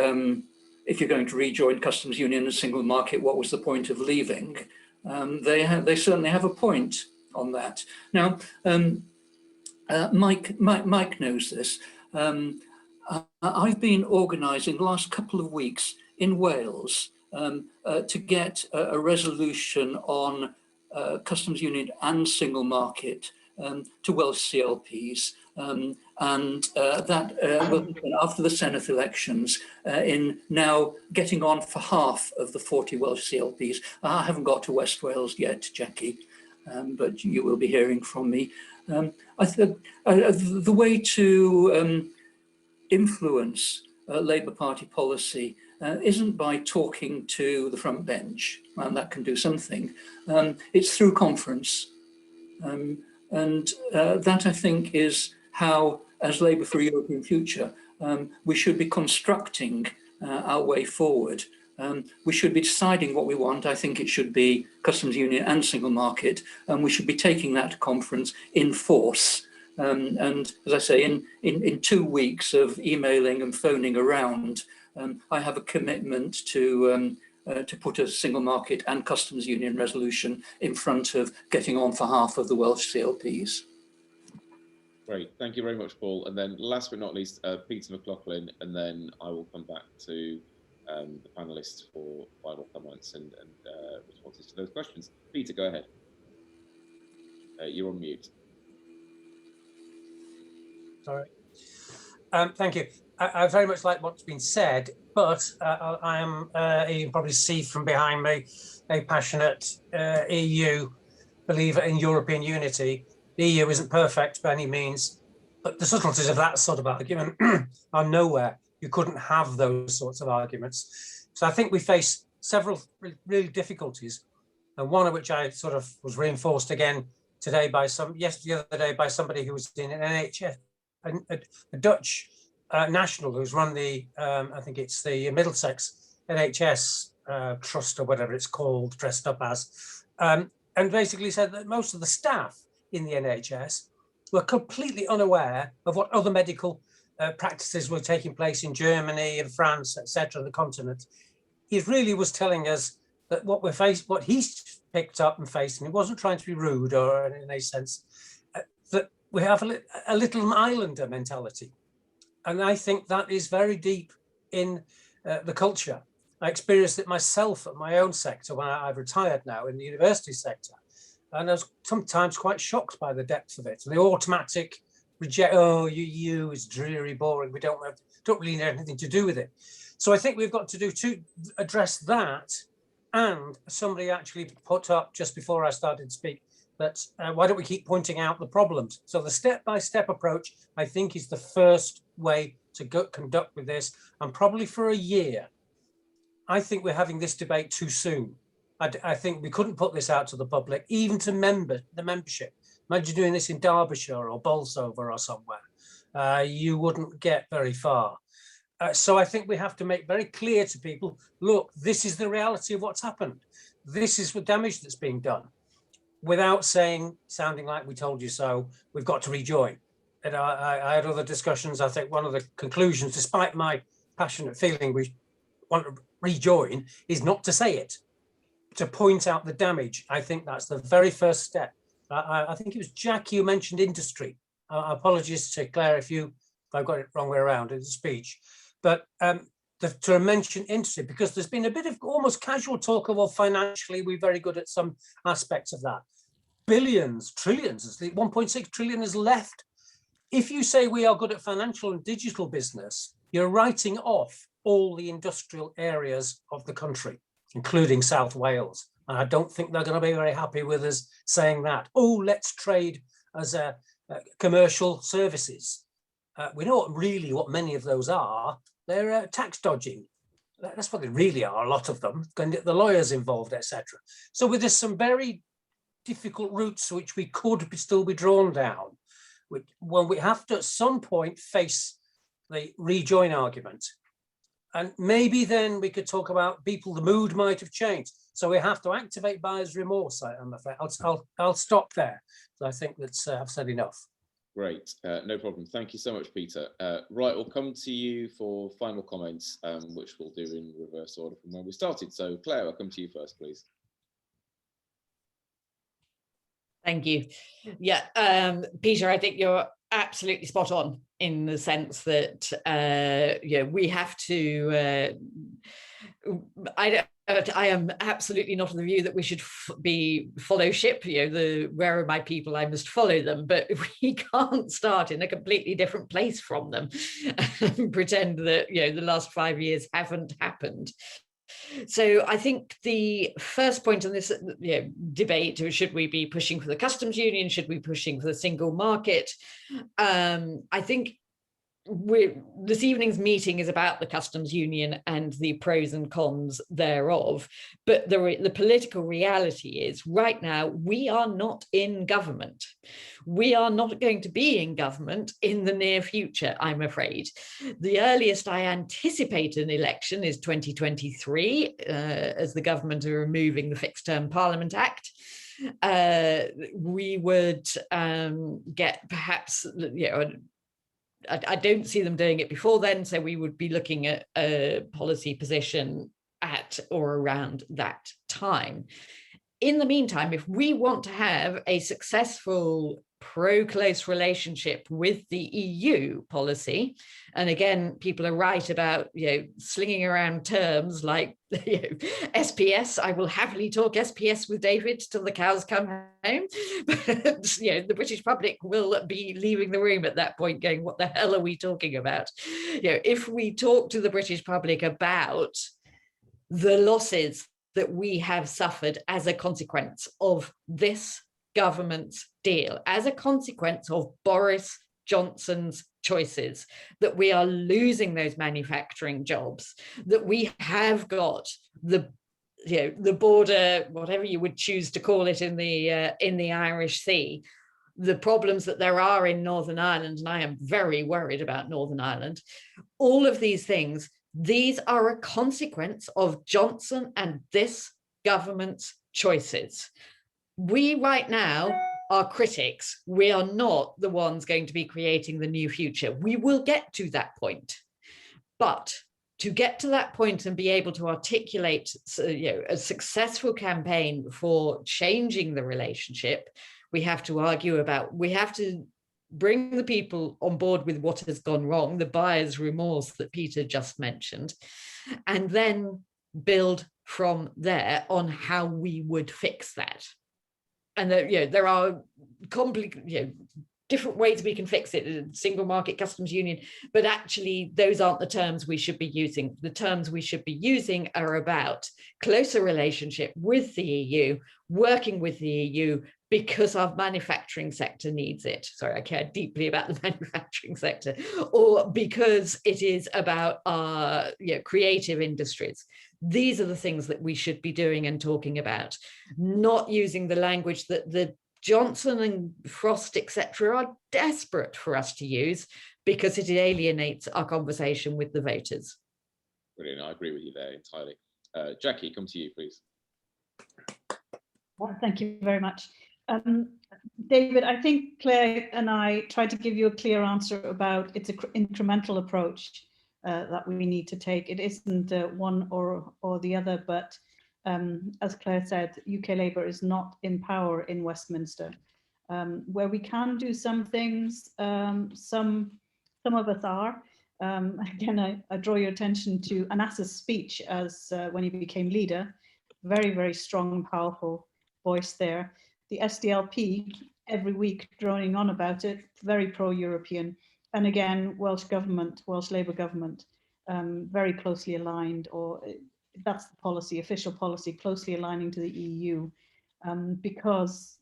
if you're going to rejoin customs union and single market, what was the point of leaving? They certainly have a point on that. Now, Mike knows this. I've been organising the last couple of weeks in Wales to get a resolution on customs union and single market to Welsh CLPs, and that will happen after the Senedd elections, in now getting on for half of the 40 Welsh CLPs. I haven't got to West Wales yet, Jackie, but you will be hearing from me. I think the way to influence Labour Party policy isn't by talking to the front bench, and that can do something. It's through conference. And that, I think, is how, as Labour for a European Future, we should be constructing our way forward. We should be deciding what we want. I think it should be customs union and single market, and we should be taking that to conference in force. And as I say, in 2 weeks of emailing and phoning around, I have a commitment to put a single market and customs union resolution in front of getting on for half of the Welsh CLPs. Great, thank you very much, Paul. And then last but not least, Peter McLaughlin, and then I will come back to the panelists for final comments and responses to those questions. Peter, go ahead. You're on mute. Sorry. Thank you. I very much like what's been said, but I am, you can probably see from behind me, a passionate EU believer in European unity. The EU isn't perfect by any means, but the subtleties of that sort of argument are nowhere. You couldn't have those sorts of arguments. So I think we face several really difficulties, and one of which I sort of was reinforced again today by the other day by somebody who was in an NHS, a Dutch national who's run the, I think it's the Middlesex NHS trust or whatever it's called, dressed up as, and basically said that most of the staff in the NHS were completely unaware of what other medical practices were taking place in Germany and France, etc., the continent. He really was telling us that what he's picked up and faced, and he wasn't trying to be rude or in any sense, that we have a little islander mentality. And I think that is very deep in the culture. I experienced it myself at my own sector when I've retired now in the university sector. And I was sometimes quite shocked by the depth of it. The automatic reject, oh, you is dreary, boring. We don't really have anything to do with it. So I think we've got to do to address that. And somebody actually put up just before I started to speak that why don't we keep pointing out the problems? So the step-by-step approach, I think, is the first way to conduct with this, and probably for a year. I think we're having this debate too soon. I think we couldn't put this out to the public, even to the membership. Imagine doing this in Derbyshire or Bolsover or somewhere. You wouldn't get very far. So I think we have to make very clear to people, look, this is the reality of what's happened. This is the damage that's being done. Without sounding like we told you so, we've got to rejoin. And I had other discussions. I think one of the conclusions, despite my passionate feeling we want to rejoin, is not to say it, to point out the damage. I think that's the very first step. I think it was Jack who mentioned industry. Apologies to Claire if I've got it wrong way around in the speech. But to mention industry, because there's been a bit of almost casual talk of, well, financially, we're very good at some aspects of that. Billions, trillions, 1.6 trillion is left. If you say we are good at financial and digital business, you're writing off all the industrial areas of the country, including South Wales. And I don't think they're going to be very happy with us saying that. Oh, let's trade as commercial services. We know what many of those are. They're tax dodging. That's what they really are, a lot of them. Going to get the lawyers involved, etc. So there's some very difficult routes which we could still be drawn down. When we have to at some point face the rejoin argument. And maybe then we could talk about people, the mood might have changed. So we have to activate buyer's remorse, I'm afraid. I'll stop there. So I think that's I've said enough. Great, no problem. Thank you so much, Peter. Right, we'll come to you for final comments, which we'll do in reverse order from where we started. So Claire, I'll come to you first, please. Thank you. Yeah, Peter, I think you're absolutely spot on in the sense that we have to. I am absolutely not of the view that we should follow ship. Where are my people? I must follow them. But we can't start in a completely different place from them and pretend that the last 5 years haven't happened. So I think the first point on this debate, should we be pushing for the customs union? Should we be pushing for the single market? I think this evening's meeting is about the customs union and the pros and cons thereof. But the political reality is right now, we are not in government. We are not going to be in government in the near future, I'm afraid. The earliest I anticipate an election is 2023, as the government are removing the Fixed Term Parliament Act. We would get perhaps, I don't see them doing it before then, so we would be looking at a policy position at or around that time. In the meantime, if we want to have a successful pro-close relationship with the EU policy, and again, people are right about slinging around terms like SPS. I will happily talk SPS with David till the cows come home, but the British public will be leaving the room at that point, going, "What the hell are we talking about?" If we talk to the British public about the losses that we have suffered as a consequence of this government's deal, as a consequence of Boris Johnson's choices, that we are losing those manufacturing jobs, that we have got the border, whatever you would choose to call it, in the Irish Sea, the problems that there are in Northern Ireland, and I am very worried about Northern Ireland. All of these things These are a consequence of Johnson and this government's choices. We right now are critics. We are not the ones going to be creating the new future. We will get to that point. But to get to that point and be able to articulate a successful campaign for changing the relationship, we have to argue about, we have to bring the people on board with what has gone wrong, the buyer's remorse that Peter just mentioned, and then build from there on how we would fix that. And there are different ways we can fix it, single market, customs union, but actually those aren't the terms we should be using. The terms we should be using are about closer relationship with the EU, working with the EU because our manufacturing sector needs it. Sorry, I care deeply about the manufacturing sector, or because it is about our creative industries. These are the things that we should be doing and talking about, not using the language that the Johnson and Frost, etc., are desperate for us to use because it alienates our conversation with the voters. Brilliant. I agree with you there entirely. Jackie, come to you, please. Well, thank you very much. David, I think Claire and I tried to give you a clear answer about it's an incremental approach that we need to take. It isn't one or the other, but as Claire said, UK Labour is not in power in Westminster. Where we can do some things, some of us are. Again, I draw your attention to Anas's speech as when he became leader. Very, very strong, powerful voice there. The SDLP every week droning on about it, very pro-European. And again, Welsh Labour government, very closely aligned, or that's the policy, official policy, closely aligning to the EU, because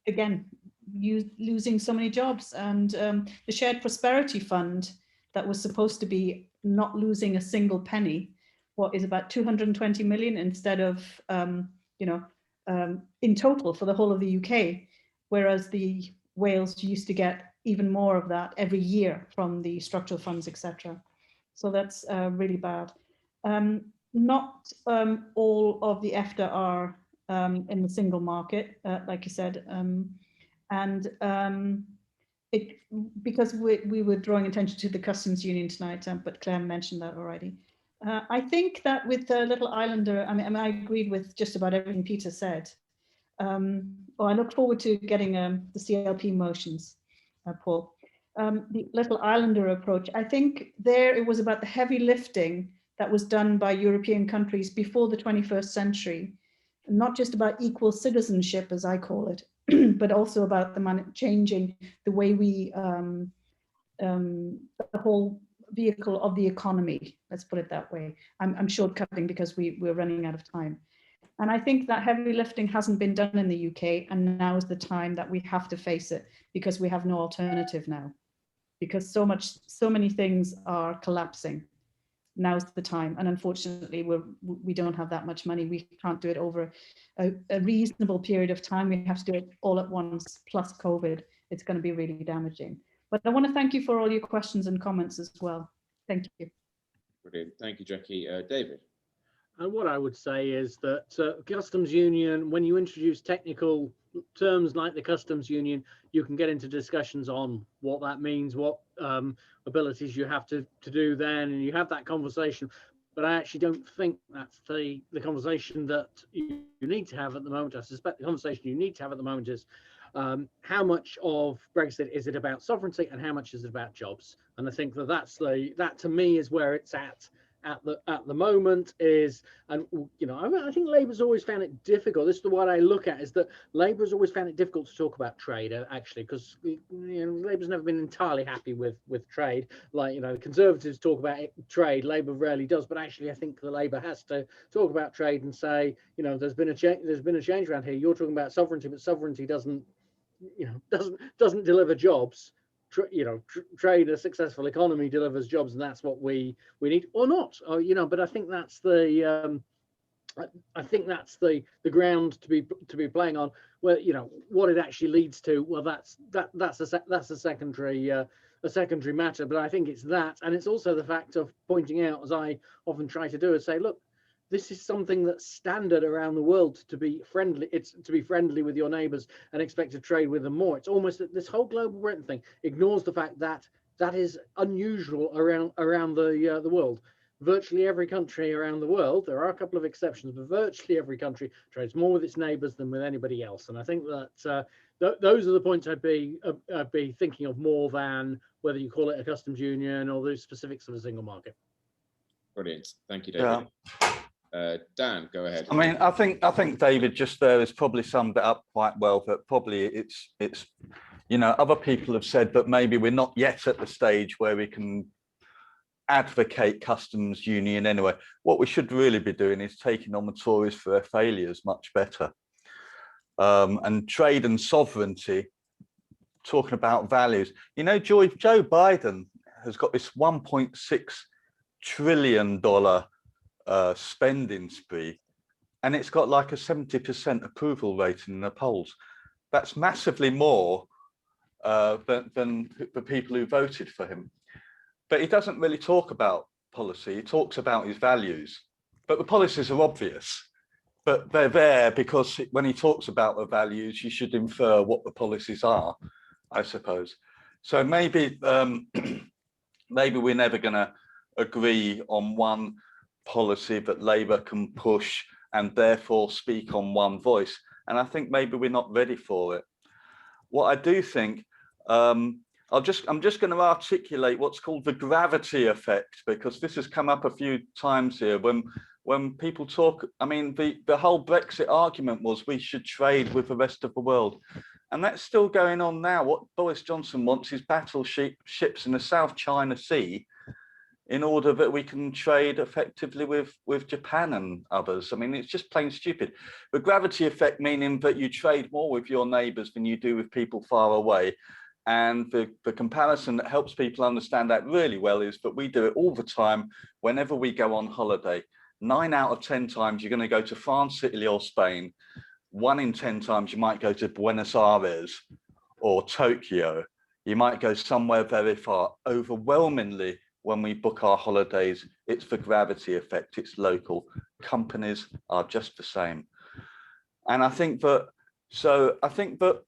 again, losing so many jobs, and the Shared Prosperity Fund that was supposed to be not losing a single penny, what is about 220 million instead of, in total for the whole of the UK, whereas the Wales used to get even more of that every year from the structural funds, etc. So that's really bad. Not all of the EFTA are in the single market, like you said, because we were drawing attention to the customs union tonight, but Claire mentioned that already. I think that with the Little Islander, I agreed with just about everything Peter said. I look forward to getting the CLP motions, Paul. The Little Islander approach, I think there it was about the heavy lifting that was done by European countries before the 21st century, not just about equal citizenship, as I call it, but also about changing the way we, the whole vehicle of the economy, let's put it that way. I'm shortcutting because we're running out of time. And I think that heavy lifting hasn't been done in the UK, and now is the time that we have to face it, because we have no alternative now, because so many things are collapsing. Now's the time, and unfortunately we don't have that much money. We can't do it over a reasonable period of time. We have to do it all at once, plus COVID. It's going to be really damaging. But I want to thank you for all your questions and comments as well. Thank you. Brilliant. Thank you, Jackie. David. And what I would say is that customs union, when you introduce technical terms like the customs union, you can get into discussions on what that means, what abilities you have to do then, and you have that conversation. But I actually don't think that's the conversation that you need to have at the moment. I suspect the conversation you need to have at the moment is how much of Brexit is it about sovereignty and how much is it about jobs? And I think that to me is where it's at the moment is, and I think Labour's always found it difficult. This is the one I look at, is that Labour's always found it difficult to talk about trade, actually, because Labour's never been entirely happy with trade. Like, Conservatives talk about trade, Labour rarely does, but actually I think the Labour has to talk about trade and say, there's been a change around here. You're talking about sovereignty, but sovereignty doesn't deliver jobs. Trade, a successful economy delivers jobs, and that's what we need, or not. But I think that's the I think that's the ground to be playing on. Where, you know, what it actually leads to, well, that's a secondary matter. But I think it's that, and it's also the fact of pointing out, as I often try to do, is say, look, this is something that's standard around the world to be friendly. It's to be friendly with your neighbours and expect to trade with them more. It's almost that this whole global Britain thing ignores the fact that that is unusual around the world. Virtually every country around the world, there are a couple of exceptions, but virtually every country trades more with its neighbours than with anybody else. And I think that those are the points I'd be thinking of more than whether you call it a customs union or the specifics of a single market. Brilliant, thank you, David. Yeah. Dan, go ahead. I mean, I think David just there has probably summed it up quite well. But probably it's you know, other people have said that maybe we're not yet at the stage where we can advocate customs union anyway. What we should really be doing is taking on the Tories for their failures much better. And trade and sovereignty, talking about values. You know, Joe Biden has got this $1.6 trillion spending spree, and it's got like a 70% approval rating in the polls. That's massively more than the people who voted for him. But he doesn't really talk about policy. He talks about his values, but the policies are obvious. But they're there because when he talks about the values, you should infer what the policies are, I suppose. So maybe maybe we're never going to agree on one policy that Labour can push and therefore speak on one voice. And I think maybe we're not ready for it. What I do think, I'm just going to articulate what's called the gravity effect, because this has come up a few times here when people talk. I mean, the whole Brexit argument was we should trade with the rest of the world. And that's still going on now. What Boris Johnson wants is battleships in the South China Sea in order that we can trade effectively with Japan and others. I mean, it's just plain stupid. The gravity effect meaning that you trade more with your neighbours than you do with people far away. And the comparison that helps people understand that really well is that we do it all the time whenever we go on holiday. 9 out of 10 times you're going to go to France, Italy or Spain. 1 in 10 times you might go to Buenos Aires or Tokyo. You might go somewhere very far. Overwhelmingly, when we book our holidays, it's the gravity effect, it's local. Companies are just the same. And I think that, so I think the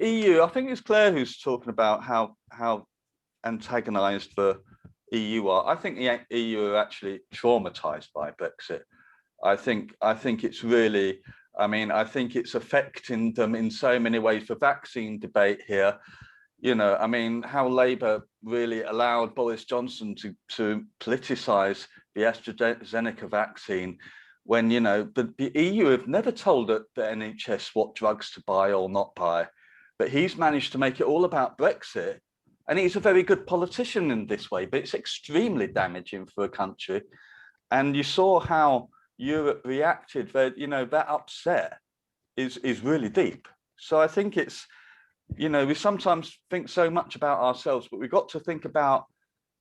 EU, I think it's Clare who's talking about how antagonized the EU are. I think the EU are actually traumatized by Brexit. I think it's really, I mean, I think it's affecting them in so many ways. The vaccine debate here, you know, I mean, how Labour really allowed Boris Johnson to politicise the AstraZeneca vaccine when, you know, the EU have never told the NHS what drugs to buy or not buy. But he's managed to make it all about Brexit. And he's a very good politician in this way, but it's extremely damaging for a country. And you saw how Europe reacted. That, you know, that upset is really deep. So I think it's, you know, we sometimes think so much about ourselves, but we've got to think about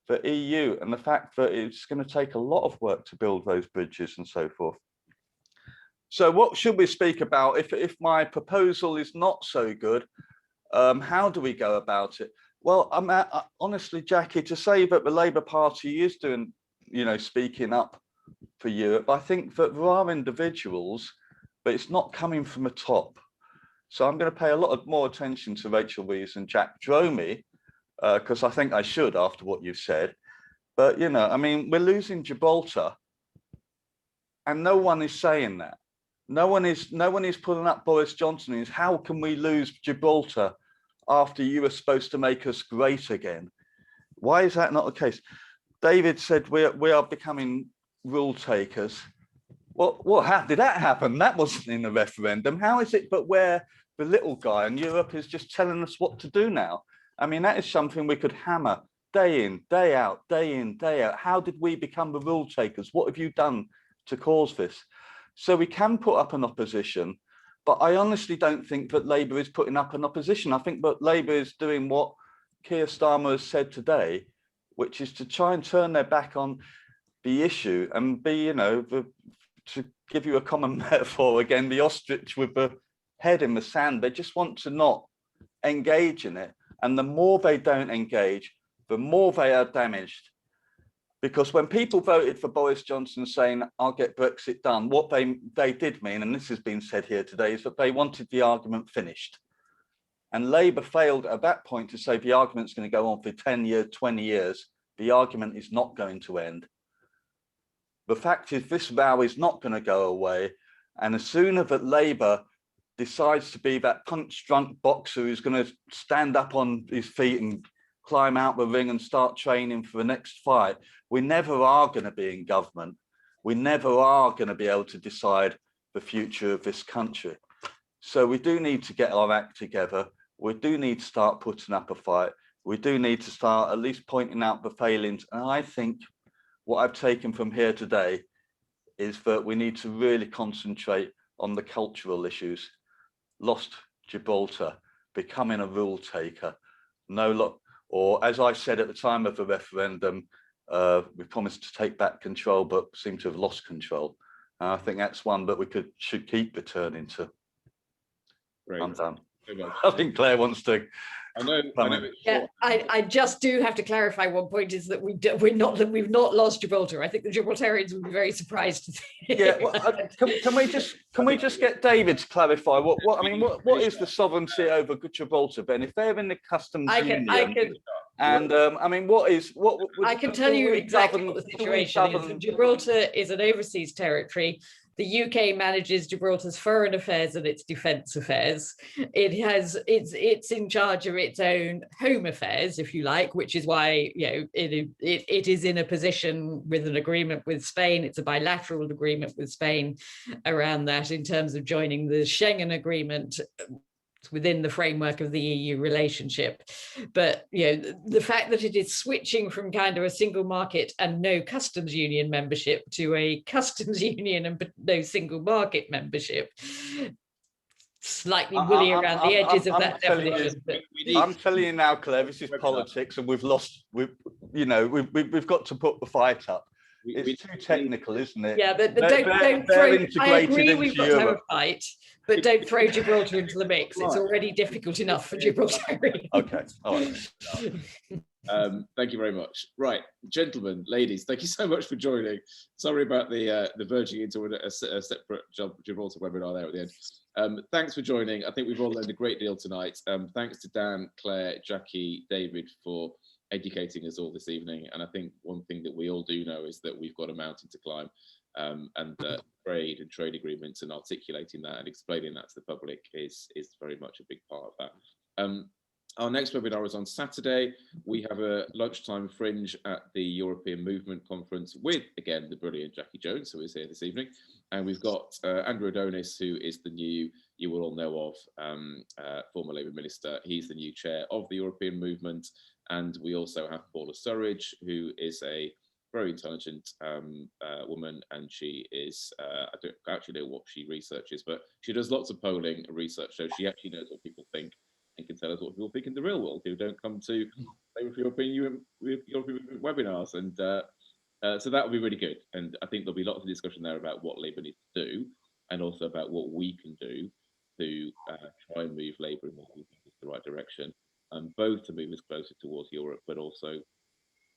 the EU and the fact that it's going to take a lot of work to build those bridges and so forth. So what should we speak about? If my proposal is not so good, how do we go about it? Well, honestly, Jackie, to say that the Labour Party is doing, you know, speaking up for Europe, I think that there are individuals, but it's not coming from the top. So I'm going to pay a lot more attention to Rachel Reeves and Jack Dromey, because I think I should after what you've said. But, you know, I mean, we're losing Gibraltar and no one is saying that. No one is pulling up Boris Johnson is how can we lose Gibraltar after you were supposed to make us great again? Why is that not the case? David said we are becoming rule takers. Well, how did that happen? That wasn't in the referendum. How is it but we're the little guy and Europe is just telling us what to do now? I mean, that is something we could hammer day in, day out, day in, day out. How did we become the rule takers? What have you done to cause this? So we can put up an opposition, but I honestly don't think that Labour is putting up an opposition. I think that Labour is doing what Keir Starmer has said today, which is to try and turn their back on the issue and be, you know, to give you a common metaphor again, the ostrich with the head in the sand. They just want to not engage in it. And the more they don't engage, the more they are damaged. Because when people voted for Boris Johnson saying, I'll get Brexit done, what they did mean, and this has been said here today, is that they wanted the argument finished. And Labour failed at that point to say the argument's going to go on for 10 years, 20 years. The argument is not going to end. The fact is this row is not going to go away. And as sooner that Labour decides to be that punch-drunk boxer who's going to stand up on his feet and climb out the ring and start training for the next fight, we never are going to be in government. We never are going to be able to decide the future of this country. So we do need to get our act together. We do need to start putting up a fight. We do need to start at least pointing out the failings. And I think what I've taken from here today is that we need to really concentrate on the cultural issues. Lost Gibraltar, becoming a rule taker, or as I said at the time of the referendum, we promised to take back control, but seem to have lost control. And I think that's one that we should keep returning to. Great. I'm done. I think Claire wants to. I know yeah, I just do have to clarify one point, is that we've not lost Gibraltar. I think the Gibraltarians would be very surprised to see. Yeah, well, can we just get David to clarify what is the sovereignty over Gibraltar, Ben? If they're in the customs union, and I can tell you exactly what the situation is. Gibraltar is an overseas territory. The UK manages Gibraltar's foreign affairs and its defence affairs. It's in charge of its own home affairs, if you like, which is why it is in a position with an agreement with Spain. It's a bilateral agreement with Spain around that in terms of joining the Schengen agreement within the framework of the EU relationship. But the fact that it is switching from kind of a single market and no customs union membership to a customs union and no single market membership, slightly woolly around the edges of that definition. I'm telling you now, Claire, this is politics, and we've lost. We've got to put the fight up. It's too technical, isn't it? Yeah, but don't throw. I agree, we've got to have a fight, but don't throw Gibraltar into the mix. It's already difficult enough for Gibraltar. Okay, all right. Thank you very much. Right, gentlemen, ladies, thank you so much for joining. Sorry about the verging into a separate Gibraltar webinar there at the end. Thanks for joining. I think we've all learned a great deal tonight. Thanks to Dan, Claire, Jackie, David for educating us all this evening. And I think one thing that we all do know is that we've got a mountain to climb, and trade and trade agreements and articulating that and explaining that to the public is very much a big part of that. Our next webinar is on Saturday. We have a lunchtime fringe at the European Movement Conference with, again, the brilliant Jackie Jones, who is here this evening. And we've got Andrew Adonis, who is the new, you will all know of, former Labour Minister. He's the new chair of the European Movement. And we also have Paula Surridge, who is a very intelligent woman, and she is, I don't actually know what she researches, but she does lots of polling and research, so she actually knows what people think and can tell us what people think in the real world who don't come to European webinars. And so that will be really good. And I think there'll be lots of discussion there about what Labour needs to do, and also about what we can do to try and move Labour in what we think is the right direction. Both to move us closer towards Europe, but also,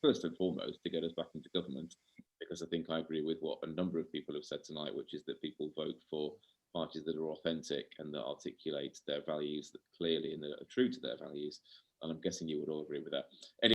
first and foremost, to get us back into government, because I think I agree with what a number of people have said tonight, which is that people vote for parties that are authentic and that articulate their values that clearly and that are true to their values. And I'm guessing you would all agree with that. Anyway,